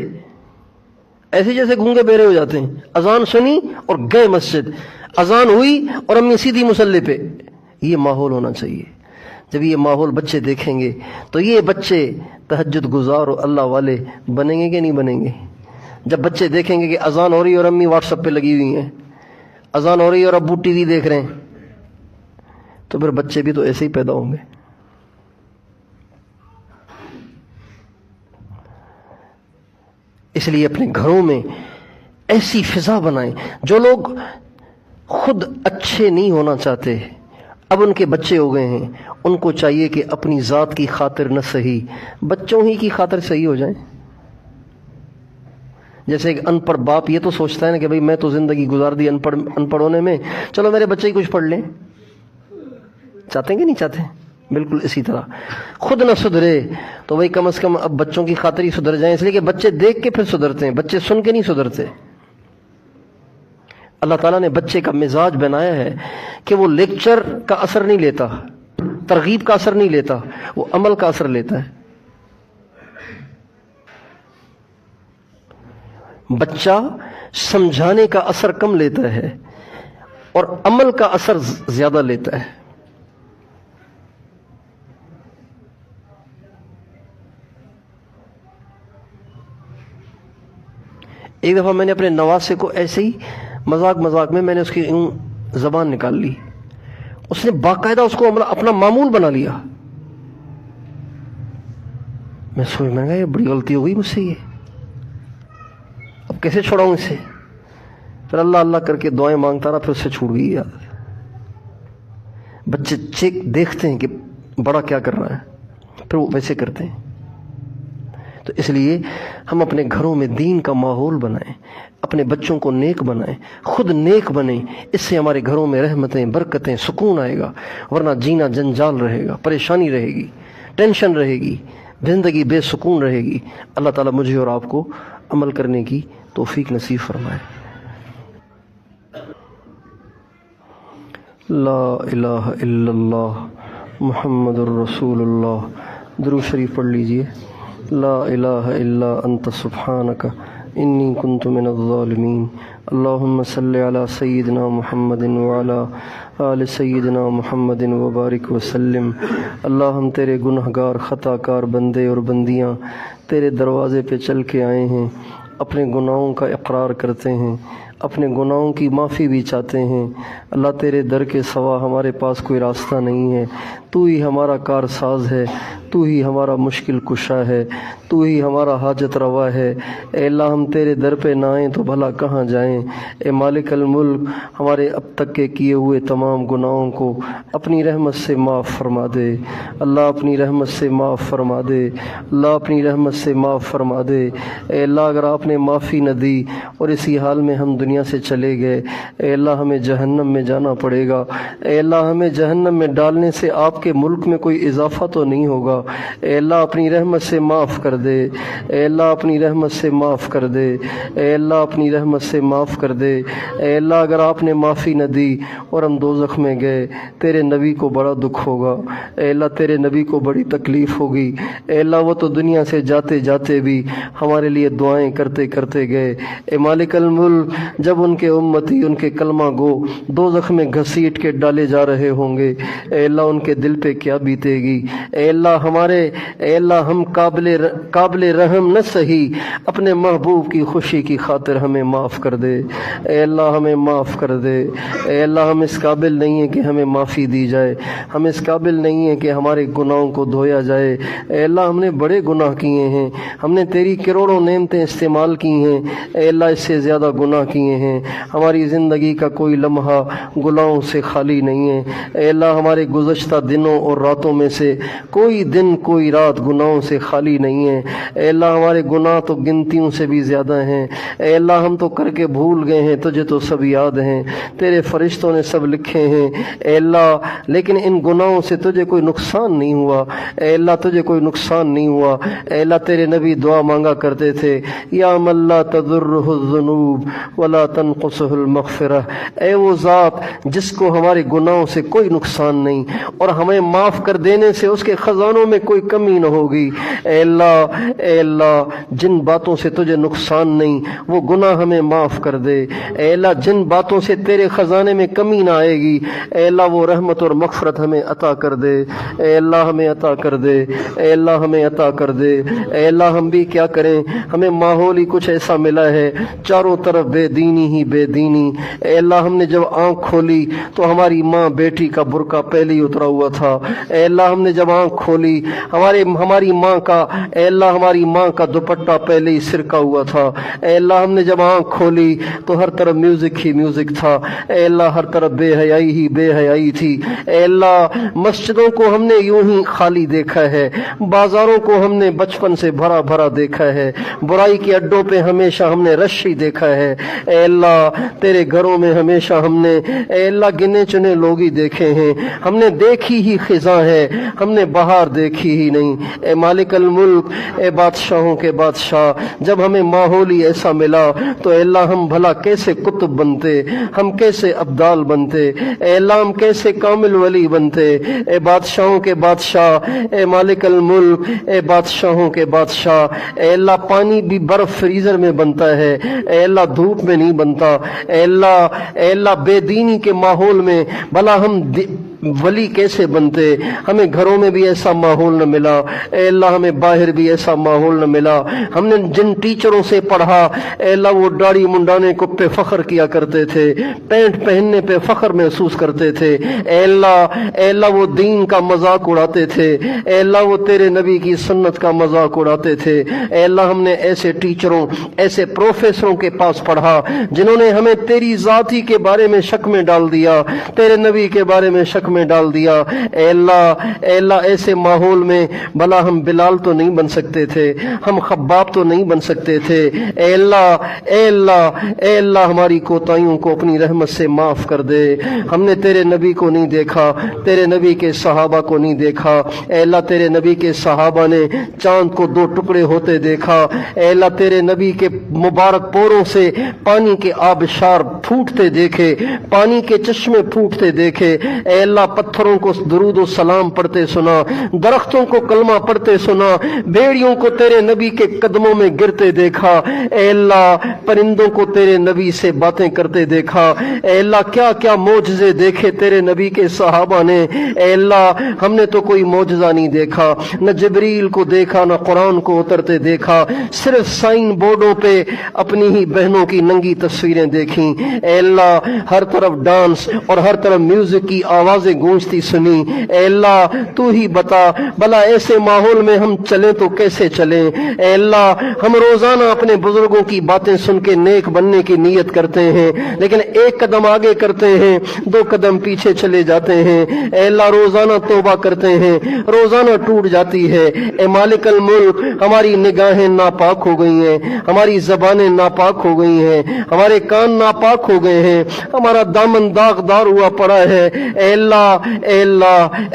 ایسے جیسے گونگے بہرے ہو جاتے ہیں۔ اذان سنی اور گئے مسجد، اذان ہوئی اور امی سیدھی مصلی پہ۔ یہ ماحول ہونا چاہیے۔ جب یہ ماحول بچے دیکھیں گے تو یہ بچے تہجد گزار اور اللہ والے بنیں گے کہ نہیں بنیں گے؟ جب بچے دیکھیں گے کہ اذان ہو رہی ہے اور امی واٹس ایپ پہ لگی ہوئی ہیں، اذان ہو رہی ہے اور ابو ٹی وی دیکھ رہے ہیں، تو پھر بچے بھی تو ایسے ہی پیدا ہوں گے۔ اس لیے اپنے گھروں میں ایسی فضا بنائیں۔ جو لوگ خود اچھے نہیں ہونا چاہتے، اب ان کے بچے ہو گئے ہیں، ان کو چاہیے کہ اپنی ذات کی خاطر نہ صحیح، بچوں ہی کی خاطر صحیح ہو جائیں۔ جیسے ایک ان پڑھ باپ یہ تو سوچتا ہے نا کہ بھئی میں تو زندگی گزار دی ان پڑھ ہونے میں، چلو میرے بچے ہی کچھ پڑھ لیں۔ چاہتے ہیں کہ نہیں چاہتے؟ بالکل اسی طرح خود نہ سدھرے تو بھئی کم از کم اب بچوں کی خاطر ہی سدھر جائیں، اس لیے کہ بچے دیکھ کے پھر سدھرتے ہیں، بچے سن کے نہیں سدھرتے۔ اللہ تعالیٰ نے بچے کا مزاج بنایا ہے کہ وہ لیکچر کا اثر نہیں لیتا، ترغیب کا اثر نہیں لیتا، وہ عمل کا اثر لیتا ہے۔ بچہ سمجھانے کا اثر کم لیتا ہے، اور عمل کا اثر زیادہ لیتا ہے. ایک دفعہ میں نے اپنے نواسے کو ایسے ہی مذاق میں میں نے اس کی زبان نکال لی. اس نے باقاعدہ اس کو اپنا معمول بنا لیا. میں سوچ میں گیا یہ بڑی غلطی ہو گئی مجھ سے، یہ اب کیسے چھوڑاؤں اسے. پھر اللہ اللہ کر کے دعائیں مانگتا رہا، پھر اس سے چھوٹ گئی یاد. بچے دیکھتے ہیں کہ بڑا کیا کر رہا ہے، پھر وہ ویسے کرتے ہیں. تو اس لیے ہم اپنے گھروں میں دین کا ماحول بنائیں، اپنے بچوں کو نیک بنائیں، خود نیک بنیں. اس سے ہمارے گھروں میں رحمتیں، برکتیں، سکون آئے گا. ورنہ جینا جنجال رہے گا، پریشانی رہے گی، ٹینشن رہے گی، زندگی بے سکون رہے گی. اللہ تعالیٰ مجھے اور آپ کو عمل کرنے کی توفیق نصیب فرمائے. لا الہ الا اللہ محمد الرسول اللہ. درود شریف پڑھ لیجئے. لا الہ الا انت سبحانک انی کنت من الظالمین. اللہم صلی علی سیدنا محمد وعلی آل سیدنا محمد وبارک وسلم. اللہ ہم تیرے گناہ گار خطا کار بندے اور بندیاں تیرے دروازے پہ چل کے آئے ہیں، اپنے گناہوں کا اقرار کرتے ہیں، اپنے گناہوں کی معافی بھی چاہتے ہیں. اللہ تیرے در کے سوا ہمارے پاس کوئی راستہ نہیں ہے. تو ہی ہمارا کار ساز ہے، تو ہی ہمارا مشکل کشا ہے، تو ہی ہمارا حاجت روا ہے. اے اللہ ہم تیرے در پہ نہ آئیں تو بھلا کہاں جائیں. اے مالک الملک، ہمارے اب تک کے کیے ہوئے تمام گناہوں کو اپنی رحمت سے معاف فرما دے. اللہ اپنی رحمت سے معاف فرما دے. اللہ اپنی رحمت سے معاف فرما دے. اے اللہ اگر آپ نے معافی نہ دی اور اسی حال میں ہم دنیا سے چلے گئے، اے اللہ ہمیں جہنم میں جانا پڑے گا. اے اللہ ہمیں جہنم میں ڈالنے سے آپ کے ملک میں کوئی اضافہ تو نہیں ہوگا. اے اللہ اپنی رحمت سے معاف کر دے. اے اللہ اپنی رحمت سے معاف کر دے. اے اللہ اپنی رحمت سے معاف کر دے. اے اللہ اگر آپ نے معافی نہ دی اور ہم دوزخ میں گئے، تیرے نبی کو بڑا دکھ ہوگا. اے اللہ تیرے نبی کو بڑی تکلیف ہوگی. اے اللہ وہ تو دنیا سے جاتے جاتے بھی ہمارے لیے دعائیں کرتے کرتے گئے. اے مالک الملک، جب ان کے امتی، ان کے کلمہ گو دوزخ میں گھسیٹ کے ڈالے جا رہے ہوں گے، اے اللہ ان کے دل پہ کیا بیتے گی. اے اللہ اے اللہ ہم قابل رحم نہ سہی، اپنے محبوب کی خوشی کی خاطر ہمیں معاف کر دے. اے اللہ ہمیں معاف کر دے. اے اللہ ہم اس قابل نہیں ہیں کہ ہمیں معافی دی جائے، ہم اس قابل نہیں ہیں کہ ہمارے گناہوں کو دھویا جائے. اے اللہ ہم نے بڑے گناہ کیے ہیں، ہم نے تیری کروڑوں نعمتیں استعمال کی ہیں. اے اللہ اس سے زیادہ گناہ کیے ہیں. ہماری زندگی کا کوئی لمحہ گناہوں سے خالی نہیں ہے. اے اللہ ہمارے گزشتہ دنوں اور راتوں میں سے کوئی دن کوئی رات گناہوں سے خالی نہیں ہے. اے اللہ ہمارے گناہ تو گنتیوں سے بھی زیادہ ہیں. اے اللہ ہم تو کر کے بھول گئے ہیں، تجھے تو سب یاد ہیں، تیرے فرشتوں نے سب لکھے ہیں. اے اللہ لیکن ان گناہوں سے تجھے کوئی نقصان نہیں ہوا. اے اللہ تجھے کوئی نقصان نہیں ہوا. اے اللہ تیرے نبی دعا مانگا کرتے تھے، یا من لا تضرہ الذنوب ولا تنقصہ المغفرہ. اے وہ ذات جس کو ہمارے گناہوں سے کوئی نقصان نہیں اور ہمیں معاف کر دینے سے اس کے خزانوں میں کوئی کمی نہ ہوگی. اے اللہ جن باتوں سے تجھے نقصان نہیں وہ گناہ ہمیں معاف کر دے. اے اللہ جن باتوں سے تیرے خزانے میں کمی نہ آئے گی، اے اللہ وہ رحمت اور مغفرت ہمیں عطا کر دے. اے اللہ ہمیں عطا کر دے. اے اللہ ہمیں عطا کر دے. اے اللہ ہم بھی کیا کریں، ہمیں ماحول ہی کچھ ایسا ملا ہے، چاروں طرف بے دینی ہی بے دینی. اے اللہ ہم نے جب آنکھ کھولی تو ہماری ماں بیٹی کا برقع پہلے ہی اترا ہوا تھا. اے اللہ ہم نے جب آنکھ کھولی ہماری ماں کا اے اللہ ہماری ماں کا دوپٹہ پہلے ہی سرکا ہوا تھا. اے اللہ ہم نے جب آنکھ کھولی تو ہر طرف میوزک ہی میوزک تھا. اے اللہ ہر طرف بے حیائی ہی بے حیائی تھی. اے اللہ مسجدوں کو ہم نے یوں ہی خالی دیکھا ہے، بازاروں کو ہم نے بچپن سے بھرا بھرا دیکھا ہے، برائی کے اڈوں پہ ہمیشہ ہم نے رش ہی دیکھا ہے. اے اللہ تیرے گھروں میں ہمیشہ ہم نے اے اللہ گنے چنے لوگ ہی دیکھے ہیں. ہم نے دیکھی ہی خزاں ہے، ہم نے بہار دیکھی ہی نہیں۔ اے مالک الملک، اے بادشاہوں کے بادشاہ، جب ہمیں ماحول ہی ایسا ملا تو اے اللہ ہم بھلا کیسے قطب بنتے، ہم کیسے ابدال بنتے، اے اللہ ہم کیسے کامل ولی بنتے۔ اے بادشاہوں کے بادشاہ، اے مالک الملک، اے بادشاہوں کے بادشاہ، اے اللہ پانی بھی برف فریزر میں بنتا ہے، اے اللہ دھوپ میں نہیں بنتا۔ اے اللہ بے دینی کے ماحول میں بھلا ہم ولی کیسے بنتے؟ ہمیں گھروں میں بھی ایسا ماحول نہ ملا، اے اللہ ہمیں باہر بھی ایسا ماحول نہ ملا۔ ہم نے جن ٹیچروں سے پڑھا اے اللہ وہ داڑھی منڈانے کو پہ فخر کیا کرتے تھے، پینٹ پہننے پہ فخر محسوس کرتے تھے، اے اللہ وہ دین کا مذاق اڑاتے تھے، اے اللہ وہ تیرے نبی کی سنت کا مذاق اڑاتے تھے۔ اے اللہ ہم نے ایسے ٹیچروں، ایسے پروفیسروں کے پاس پڑھا جنہوں نے ہمیں تیری ذاتی کے بارے میں شک میں ڈال دیا، تیرے نبی کے بارے میں شک میں ڈال دیا۔ اے اللہ ایسے ماحول میں بھلا ہم بلال تو نہیں بن سکتے تھے، ہم خباب تو نہیں بن سکتے تھے۔ اے اللہ ہماری کوتاہیوں کو اپنی رحمت سے معاف کر دے۔ ہم نے تیرے نبی کو نہیں دیکھا، تیرے نبی کے صحابہ کو نہیں دیکھا، اے اللہ تیرے نبی کے صحابہ نے چاند کو دو ٹکڑے ہوتے دیکھا، اے اللہ تیرے نبی کے مبارک پوروں سے پانی کے آبشار پھوٹتے دیکھے، پانی کے چشمے پھوٹتے دیکھے، اے اللہ پتھروں کو درود و سلام پڑھتے سنا، درختوں کو کلمہ پڑھتے سنا، بھیڑیوں کو تیرے نبی کے قدموں میں گرتے دیکھا، اے اللہ پرندوں کو تیرے نبی سے باتیں کرتے دیکھا، اے اللہ کیا کیا معجزے دیکھے تیرے نبی کے صحابہ نے۔ اے اللہ ہم نے تو کوئی معجزہ نہیں دیکھا، نہ جبریل کو دیکھا، نہ قرآن کو اترتے دیکھا، صرف سائن بورڈوں پہ اپنی ہی بہنوں کی ننگی تصویریں دیکھیں۔ اے اللہ ہر طرف ڈانس اور ہر طرف میوزک کی آوازیں گونجتی سنی۔ اے اللہ تو ہی بتا بھلا ایسے ماحول میں ہم چلیں تو کیسے چلیں؟ اے اللہ ہم روزانہ اپنے بزرگوں کی باتیں سن کے نیک بننے کی نیت کرتے ہیں، لیکن ایک قدم آگے کرتے ہیں، دو قدم پیچھے چلے جاتے ہیں۔ اے اللہ روزانہ توبہ کرتے ہیں، روزانہ ٹوٹ جاتی ہے۔ اے مالک الملک ہماری نگاہیں ناپاک ہو گئی ہیں، ہماری زبانیں ناپاک ہو گئی ہیں، ہمارے کان ناپاک ہو گئے ہیں، ہمارا دامن داغدار ہوا پڑا ہے۔ اے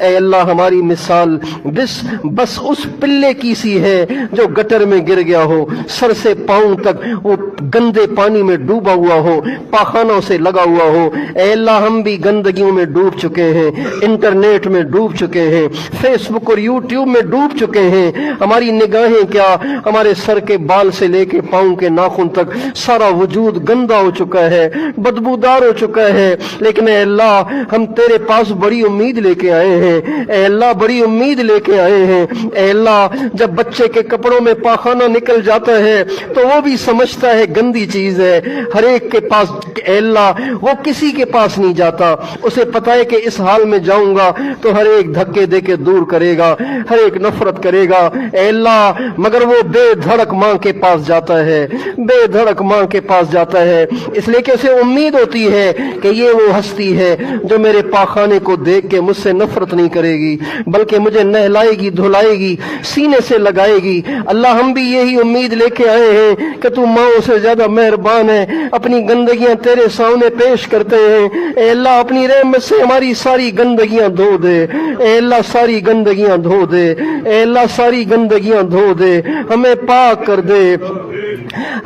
اللہ ہماری مثال بس اس پلے کی سی ہے جو گٹر میں گر گیا ہو، سر سے پاؤں تک وہ گندے پانی میں ڈوبا ہوا ہو، پاخانوں سے لگا ہوا ہو۔ اے اللہ ہم بھی گندگیوں میں ڈوب چکے ہیں، انٹرنیٹ میں ڈوب چکے ہیں، فیس بک اور یوٹیوب میں ڈوب چکے ہیں۔ ہماری نگاہیں کیا، ہمارے سر کے بال سے لے کے پاؤں کے ناخن تک سارا وجود گندا ہو چکا ہے، بدبودار ہو چکا ہے۔ لیکن اے اللہ ہم تیرے پاس بڑی امید لے کے آئے ہیں، اے اللہ بڑی امید لے کے آئے ہیں۔ اے اللہ جب بچے کے کپڑوں میں پاخانہ نکل جاتا ہے تو وہ بھی سمجھتا ہے گندی چیز ہے، ہر ایک کے پاس، اے اللہ وہ کسی کے پاس نہیں جاتا، اسے پتا ہے کہ اس حال میں جاؤں گا تو ہر ایک دھکے دے کے دور کرے گا، ہر ایک نفرت کرے گا۔ اے اللہ مگر وہ بے دھڑک ماں کے پاس جاتا ہے، بے دھڑک ماں کے پاس جاتا ہے، اس لیے کہ اسے امید ہوتی ہے کہ یہ وہ ہستی ہے جو میرے پاخانے کو دیکھ کے مجھ سے نفرت نہیں کرے گی بلکہ مجھے نہلائے گی، دھلائے گی، سینے سے لگائے گی۔ اللہ ہم بھی یہی امید لے کے آئے ہیں کہ تو ماؤں سے زیادہ مہربان ہے، اپنی گندگیاں تیرے سامنے پیش کرتے ہیں۔ اے اللہ اپنی رحمت سے ہماری ساری گندگیاں دھو دے، اے اللہ ساری گندگیاں دھو دے، اے اللہ ساری گندگیاں دھو دے، ہمیں پاک کر دے،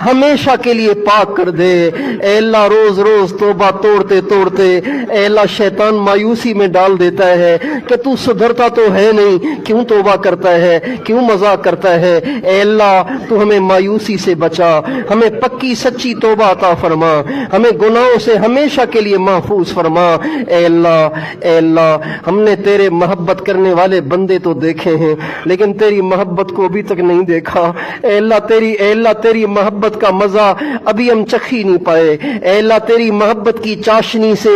ہمیشہ کے لیے پاک کر دے۔ اے اللہ روز روز توبہ توڑتے توڑتے اے اللہ شیطان مایوسی میں ڈال دیتا ہے کہ تو سدھرتا تو ہے نہیں، کیوں توبہ کرتا ہے، کیوں مذاق کرتا ہے۔ اے اللہ تو ہمیں مایوسی سے بچا، ہمیں پکی سچی توبہ عطا فرما، ہمیں گناہوں سے ہمیشہ کے لیے محفوظ فرما۔ اے اللہ ہم نے تیرے محبت کرنے والے بندے تو دیکھے ہیں لیکن تیری محبت کو ابھی تک نہیں دیکھا۔ اے اللہ تیری محبت کا مزہ ابھی ہم چکھ ہی نہیں پائے۔ اے اللہ تیری محبت کی چاشنی سے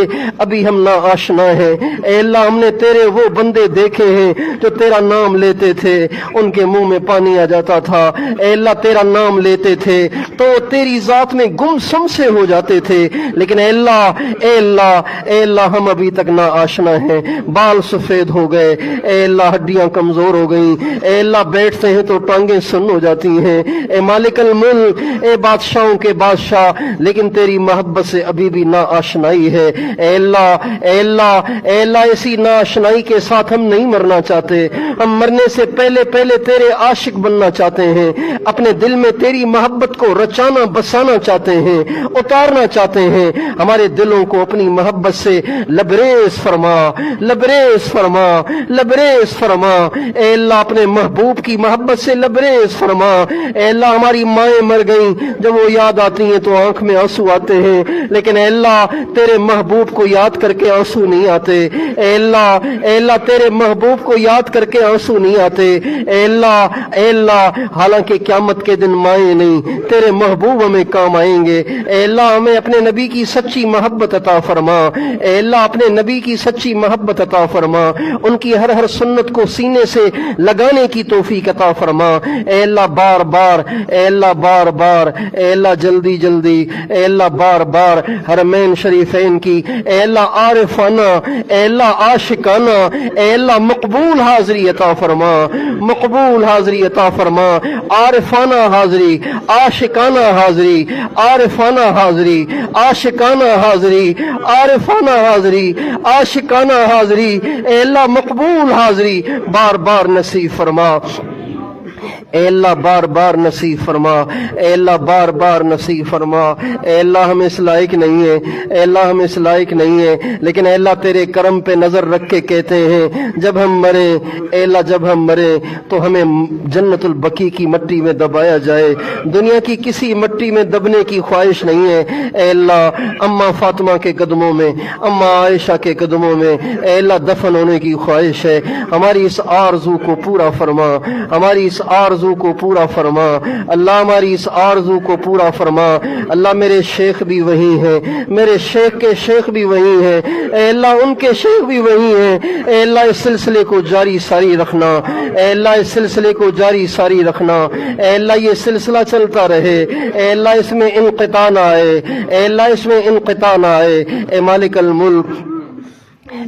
ابھی ہم نا آشنا ہیں۔ اے اللہ ہم نے تیرے وہ بندے دیکھے ہیں جو تیرا نام لیتے تھے ان کے منہ میں پانی آ جاتا تھا۔ اے اللہ تیرا نام لیتے تھے تو تیری ذات میں گم سم سے ہو جاتے تھے، لیکن اے اللہ ہم ابھی تک نا آشنا ہیں، بال سفید ہو گئے، اے اللہ ہڈیاں کمزور ہو گئیں، اے اللہ بیٹھتے ہیں تو ٹانگیں سن ہو جاتی ہیں۔ اے مالک الملک الملک، اے بادشاہوں کے بادشاہ، لیکن تیری محبت سے ابھی بھی نا آشنائی ہے۔ اے اللہ، اے اللہ، اے اللہ، ایسی نا آشنائی کے ساتھ ہم نہیں مرنا چاہتے، ہم مرنے سے پہلے پہلے تیرے عاشق بننا چاہتے ہیں، اپنے دل میں تیری محبت کو رچانا بسانا چاہتے ہیں، اتارنا چاہتے ہیں۔ ہمارے دلوں کو اپنی محبت سے لبریز فرما، لبریز فرما، لبریز فرما۔ اے اللہ اپنے محبوب کی محبت سے لبریز فرما۔ اے اللہ ہماری مائیں مر گئیں، جب وہ یاد آتی ہیں تو آنکھ میں آنسو آتے ہیں، لیکن اے اللہ تیرے محبوب کو یاد کر کے آنسو نہیں آتے۔ اے اللہ، اے اللہ تیرے محبوب کو یاد کر کے آنسو نہیں آتے۔ اے اللہ، اے اللہ حالانکہ قیامت کے دن مائیں نہیں، تیرے محبوب ہمیں کام آئیں گے۔ اے اللہ ہمیں اپنے نبی کی سچی محبت عطا فرما۔ اے اللہ اپنے نبی کی سچی محبت عطا فرما، ان کی ہر ہر سنت کو سینے سے لگانے کی توفیق عطا فرما۔ اے اللہ بار بار، اے اللہ بار بار، اے اللہ جلدی جلدی، اے اللہ بار بار حرمین شریفین کی اے اللہ عارفانہ، اے اللہ عاشقانہ، اے اللہ مقبول حاضری عطا فرما، مقبول حاضری عطا فرما، عارفانہ حاضری، عاشقانہ حاضری، عارفانہ حاضری، عاشقانہ حاضری، عارفانہ حاضری، عاشقانہ حاضری، اے اللہ مقبول حاضری بار بار نصیب فرما۔ اے اللہ بار بار نصیب فرما، اے اللہ بار بار نصیب فرما۔ اے اللہ ہم اس لائق نہیں ہیں، اے اللہ ہم اس لائق نہیں ہیں، لیکن اے اللہ تیرے کرم پہ نظر رکھ کے کہتے ہیں جب ہم مریں، اے اللہ جب ہم مریں تو ہمیں جنت البقیع کی مٹی میں دبایا جائے، دنیا کی کسی مٹی میں دبنے کی خواہش نہیں ہے۔ اے اللہ اماں فاطمہ کے قدموں میں، اماں عائشہ کے قدموں میں اے اللہ دفن ہونے کی خواہش ہے۔ ہماری اس آرزو کو پورا فرما، ہماری اس آرزو کو پورا فرما اللہ، ہماری اس آرزو کو پورا فرما اللہ۔ میرے شیخ بھی وہی ہیں، میرے شیخ کے شیخ بھی وہی ہیں، اے اللہ ان کے شیخ بھی وہی ہیں۔ اے اللہ اس سلسلے کو جاری ساری رکھنا، اے اللہ اس سلسلے کو جاری ساری رکھنا، اے اللہ یہ سلسلہ چلتا رہے، اے اللہ اس میں انقطاع نہ آئے، اے اللہ اس میں انقطاع نہ آئے۔ اے مالک الملک،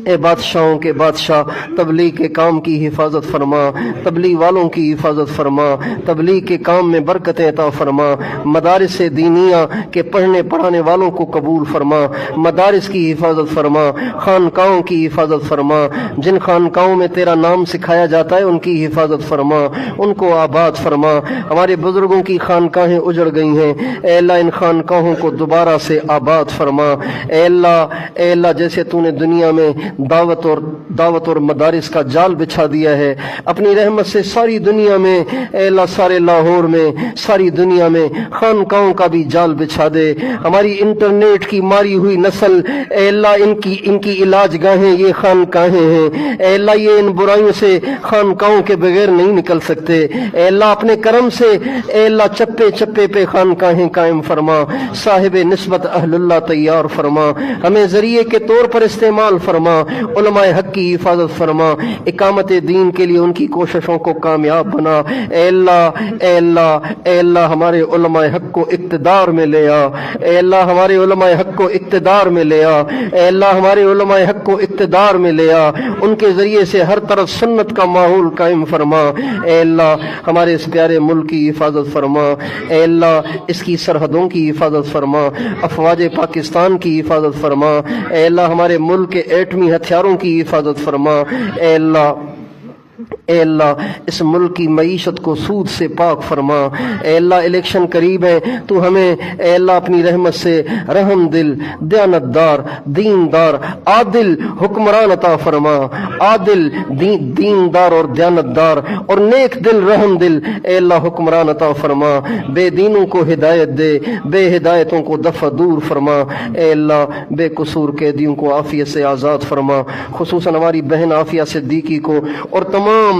اے بادشاہوں کے بادشاہ، تبلیغ کے کام کی حفاظت فرما، تبلیغ والوں کی حفاظت فرما، تبلیغ کے کام میں برکتیں عطا فرما، مدارس دینیہ کے پڑھنے پڑھانے والوں کو قبول فرما، مدارس کی حفاظت فرما، خانقاہوں کی حفاظت فرما، جن خانقاہوں میں تیرا نام سکھایا جاتا ہے ان کی حفاظت فرما، ان کو آباد فرما۔ ہمارے بزرگوں کی خانقاہیں اجڑ گئی ہیں، اے اللہ ان خانقاہوں کو دوبارہ سے آباد فرما۔ اے اللہ جیسے تو نے دنیا میں دعوت اور مدارس کا جال بچھا دیا ہے، اپنی رحمت سے ساری دنیا میں اے اللہ سارے لاہور میں ساری دنیا میں خانقاہوں کا بھی جال بچھا دے۔ ہماری انٹرنیٹ کی ماری ہوئی نسل اے اللہ ان کی علاج گاہیں یہ خانقاہیں ہیں، اے اللہ یہ ان برائیوں سے خانقاہوں کے بغیر نہیں نکل سکتے۔ اے اللہ اپنے کرم سے اے اللہ چپے چپے پہ خانقاہیں قائم فرما، صاحب نسبت اہل اللہ تیار فرما، ہمیں ذریعے کے طور پر استعمال فرما، علماء حق کی حفاظت فرما، اقامت دین کے لیے ان کی کوششوں کو کامیاب بنا۔ اے اللہ اے اللہ اے اللہ ہمارے علماء حق کو اقتدار میں لے آ، اے اللہ ہمارے علماء حق کو اقتدار میں لے آ، اے اللہ ہمارے علماء حق کو اقتدار میں لے آ، ان کے ذریعے سے ہر طرف سنت کا ماحول قائم فرما۔ اے اللہ ہمارے اس پیارے ملک کی حفاظت فرما، اے اللہ اس کی سرحدوں کی حفاظت فرما، افواج پاکستان کی حفاظت فرما، اے اللہ ہمارے ملک کے ایٹمی ہتھیاروں کی حفاظت فرما۔ اے اللہ اے اللہ اس ملک کی معیشت کو سود سے پاک فرما۔ اے اللہ الیکشن قریب ہے، تو ہمیں اے اللہ اپنی رحمت سے رحم دل، دیانتدار، دیندار، عادل حکمران عطا فرما، عادل دیندار اور دیانتدار اور نیک دل رحم دل اے اللہ حکمران عطا فرما۔ بے دینوں کو ہدایت دے، بے ہدایتوں کو دفع دور فرما۔ اے اللہ بے قصور قیدیوں کو عافیت سے آزاد فرما، خصوصاً ہماری بہن عافیہ صدیقی کو اور تمام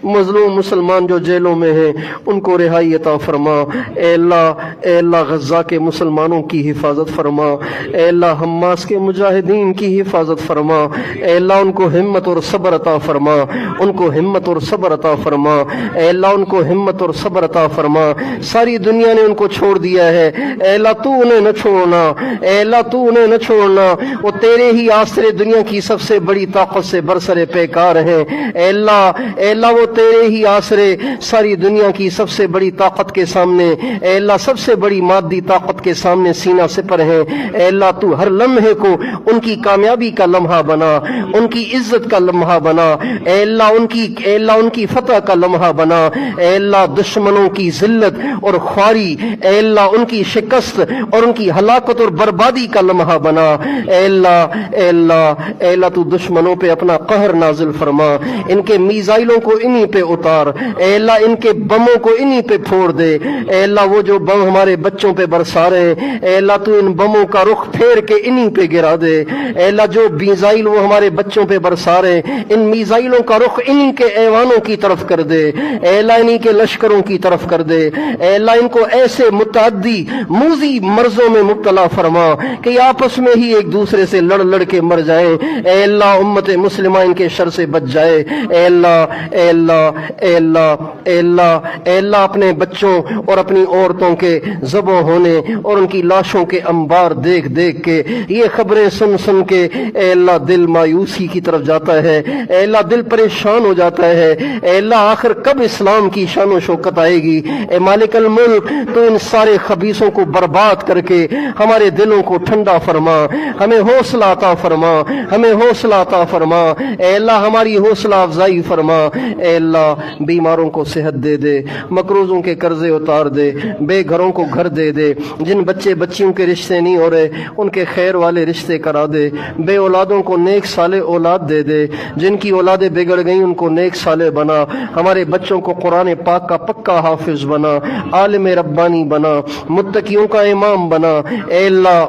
مظلوم مسلمان جو جیلوں میں ہیں ان کو رہائی عطا فرما۔ اے اللہ غزہ کے مسلمانوں کی حفاظت فرما، اے اللہ حماس کے مجاہدین کی حفاظت فرما، اے اللہ ان کو ہمت اور صبر عطا فرما، ان کو ہمت اور صبر عطا فرما، اے اللہ ان کو ہمت اور صبر عطا فرما۔ ساری دنیا نے ان کو چھوڑ دیا ہے، اے اللہ تو انہیں نہ چھوڑنا، اے اللہ تو انہیں نہ چھوڑنا، وہ تیرے ہی آسرے دنیا کی سب سے بڑی طاقت سے برسر پیکار ہیں۔ اے اللہ اے اللہ وہ تیرے ہی آسرے ساری دنیا کی سب سے بڑی طاقت کے سامنے، اے اللہ سب سے بڑی مادی طاقت کے سامنے سینہ سپر ہیں۔ اے اللہ تو ہر لمحے کو ان کی کامیابی کا لمحہ بنا، ان کی عزت کا لمحہ بنا، اے اللہ ان کی فتح کا لمحہ بنا، اے اللہ دشمنوں کی ذلت اور خواری، اے اللہ ان کی شکست اور ان کی ہلاکت اور بربادی کا لمحہ بنا۔ اے اللہ تو دشمنوں پہ اپنا قہر نازل فرما، ان کے میزائلوں کو انہی پہ اتار، اے اللہ ان کے بموں کو انہی پہ پھوڑ دے۔ اے اللہ وہ جو بم ہمارے بچوں پہ برسا رہے، اے اللہ تو ان بموں کا رخ پھیر کے انہی پہ گرا دے۔ اے اللہ جو میزائل وہ ہمارے بچوں پہ برسا رہے، ان میزائلوں کا رخ انہی کے ایوانوں کی طرف کر دے، اے اللہ انہی کے لشکروں کی طرف کر دے۔ اے اللہ ان کو ایسے متعدی موذی مرضوں میں مبتلا فرما کہ یہ آپس میں ہی ایک دوسرے سے لڑ لڑ کے مر جائیں۔ اے اللہ امت مسلمہ ان کے شر سے بچ جائے۔ اے اللہ اے اللہ اے اللہ اے اللہ اے اللہ اپنے بچوں اور اپنی عورتوں کے ذبح ہونے اور ان کی لاشوں کے انبار دیکھ دیکھ کے، یہ خبریں سن سن کے اے اللہ دل مایوسی کی طرف جاتا ہے، اے اللہ دل پریشان ہو جاتا ہے۔ اے اللہ آخر کب اسلام کی شان و شوکت آئے گی؟ اے مالک الملک تو ان سارے خبیثوں کو برباد کر کے ہمارے دلوں کو ٹھنڈا فرما، ہمیں حوصلہ عطا فرما، ہمیں حوصلہ عطا فرما۔ اے اللہ ہماری حوصلہ افزائی فرما۔ اے اللہ بیماروں کو صحت دے دے، مقروضوں کے قرضے اتار دے، بے گھروں کو گھر دے دے، جن بچے بچیوں کے رشتے نہیں ہو رہے ان کے خیر والے رشتے کرا دے، بے اولادوں کو نیک صالح اولاد دے دے، جن کی اولادیں بگڑ گئیں ان کو نیک صالح بنا، ہمارے بچوں کو قرآن پاک کا پکا حافظ بنا، عالم ربانی بنا، متقیوں کا امام بنا۔ اے اللہ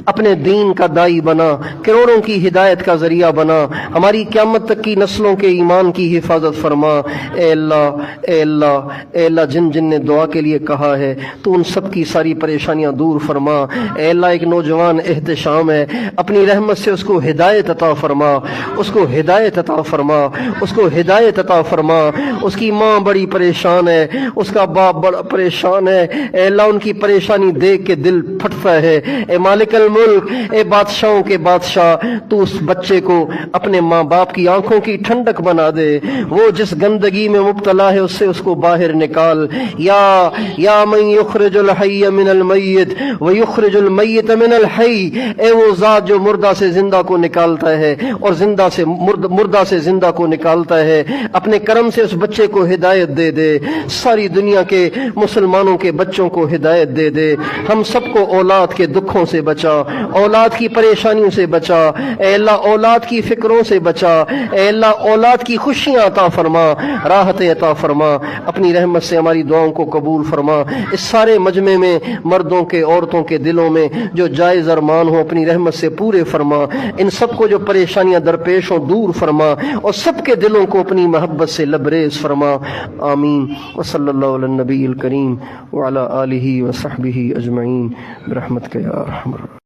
اپنے دین کا دائی بنا، کروڑوں کی ہدایت کا ذریعہ بنا، ہماری قیامت تک کی نسلوں کے ایمان کی حفاظت فرما۔ اے اللہ اے اللہ اے اللہ جن جن نے دعا کے لیے کہا ہے تو ان سب کی ساری پریشانیاں دور فرما۔ اے اللہ ایک نوجوان احتشام ہے، اپنی رحمت سے اس کو ہدایت عطا فرما، اس کو ہدایت عطا فرما، اس کو ہدایت عطا فرما۔ اس کی ماں بڑی پریشان ہے، اس کا باپ بڑا پریشان ہے، اے اللہ ان کی پریشانی دیکھ کے دل پھٹتا ہے۔ اے مالک الملک، اے بادشاہوں کے بادشاہ، تو اس بچے کو اپنے ماں باپ کی آنکھوں کی ٹھنڈک بنا دے، وہ جس گندگی میں مبتلا ہے اس سے اس کو باہر نکال۔ یا من یخرج الحی من المیت ویخرج المیت من الحی، اے وہ ذات جو مردہ سے زندہ کو نکالتا ہے اور زندہ سے مردہ سے زندہ کو نکالتا ہے، اپنے کرم سے اس بچے کو ہدایت دے دے، ساری دنیا کے مسلمانوں کے بچوں کو ہدایت دے دے، ہم سب کو اولاد کے دکھوں سے بچا، اولاد کی پریشانیوں سے بچا، اے اللہ اولاد کی فکروں سے بچا، اے اللہ اولاد کی خوشیاں عطا فرما، راحتیں عطا فرما، اپنی رحمت سے ہماری دعاؤں کو قبول فرما۔ اس سارے مجمع میں مردوں کے عورتوں کے دلوں میں جو جائز ارمان ہو اپنی رحمت سے پورے فرما، ان سب کو جو پریشانیاں درپیش ہوں دور فرما، اور سب کے دلوں کو اپنی محبت سے لبریز فرما۔ آمین۔ وصلی اللہ علی النبی الکریم وعلی آلہ وصحبہ اجمعین برحمتک یا ارحم الراحمین۔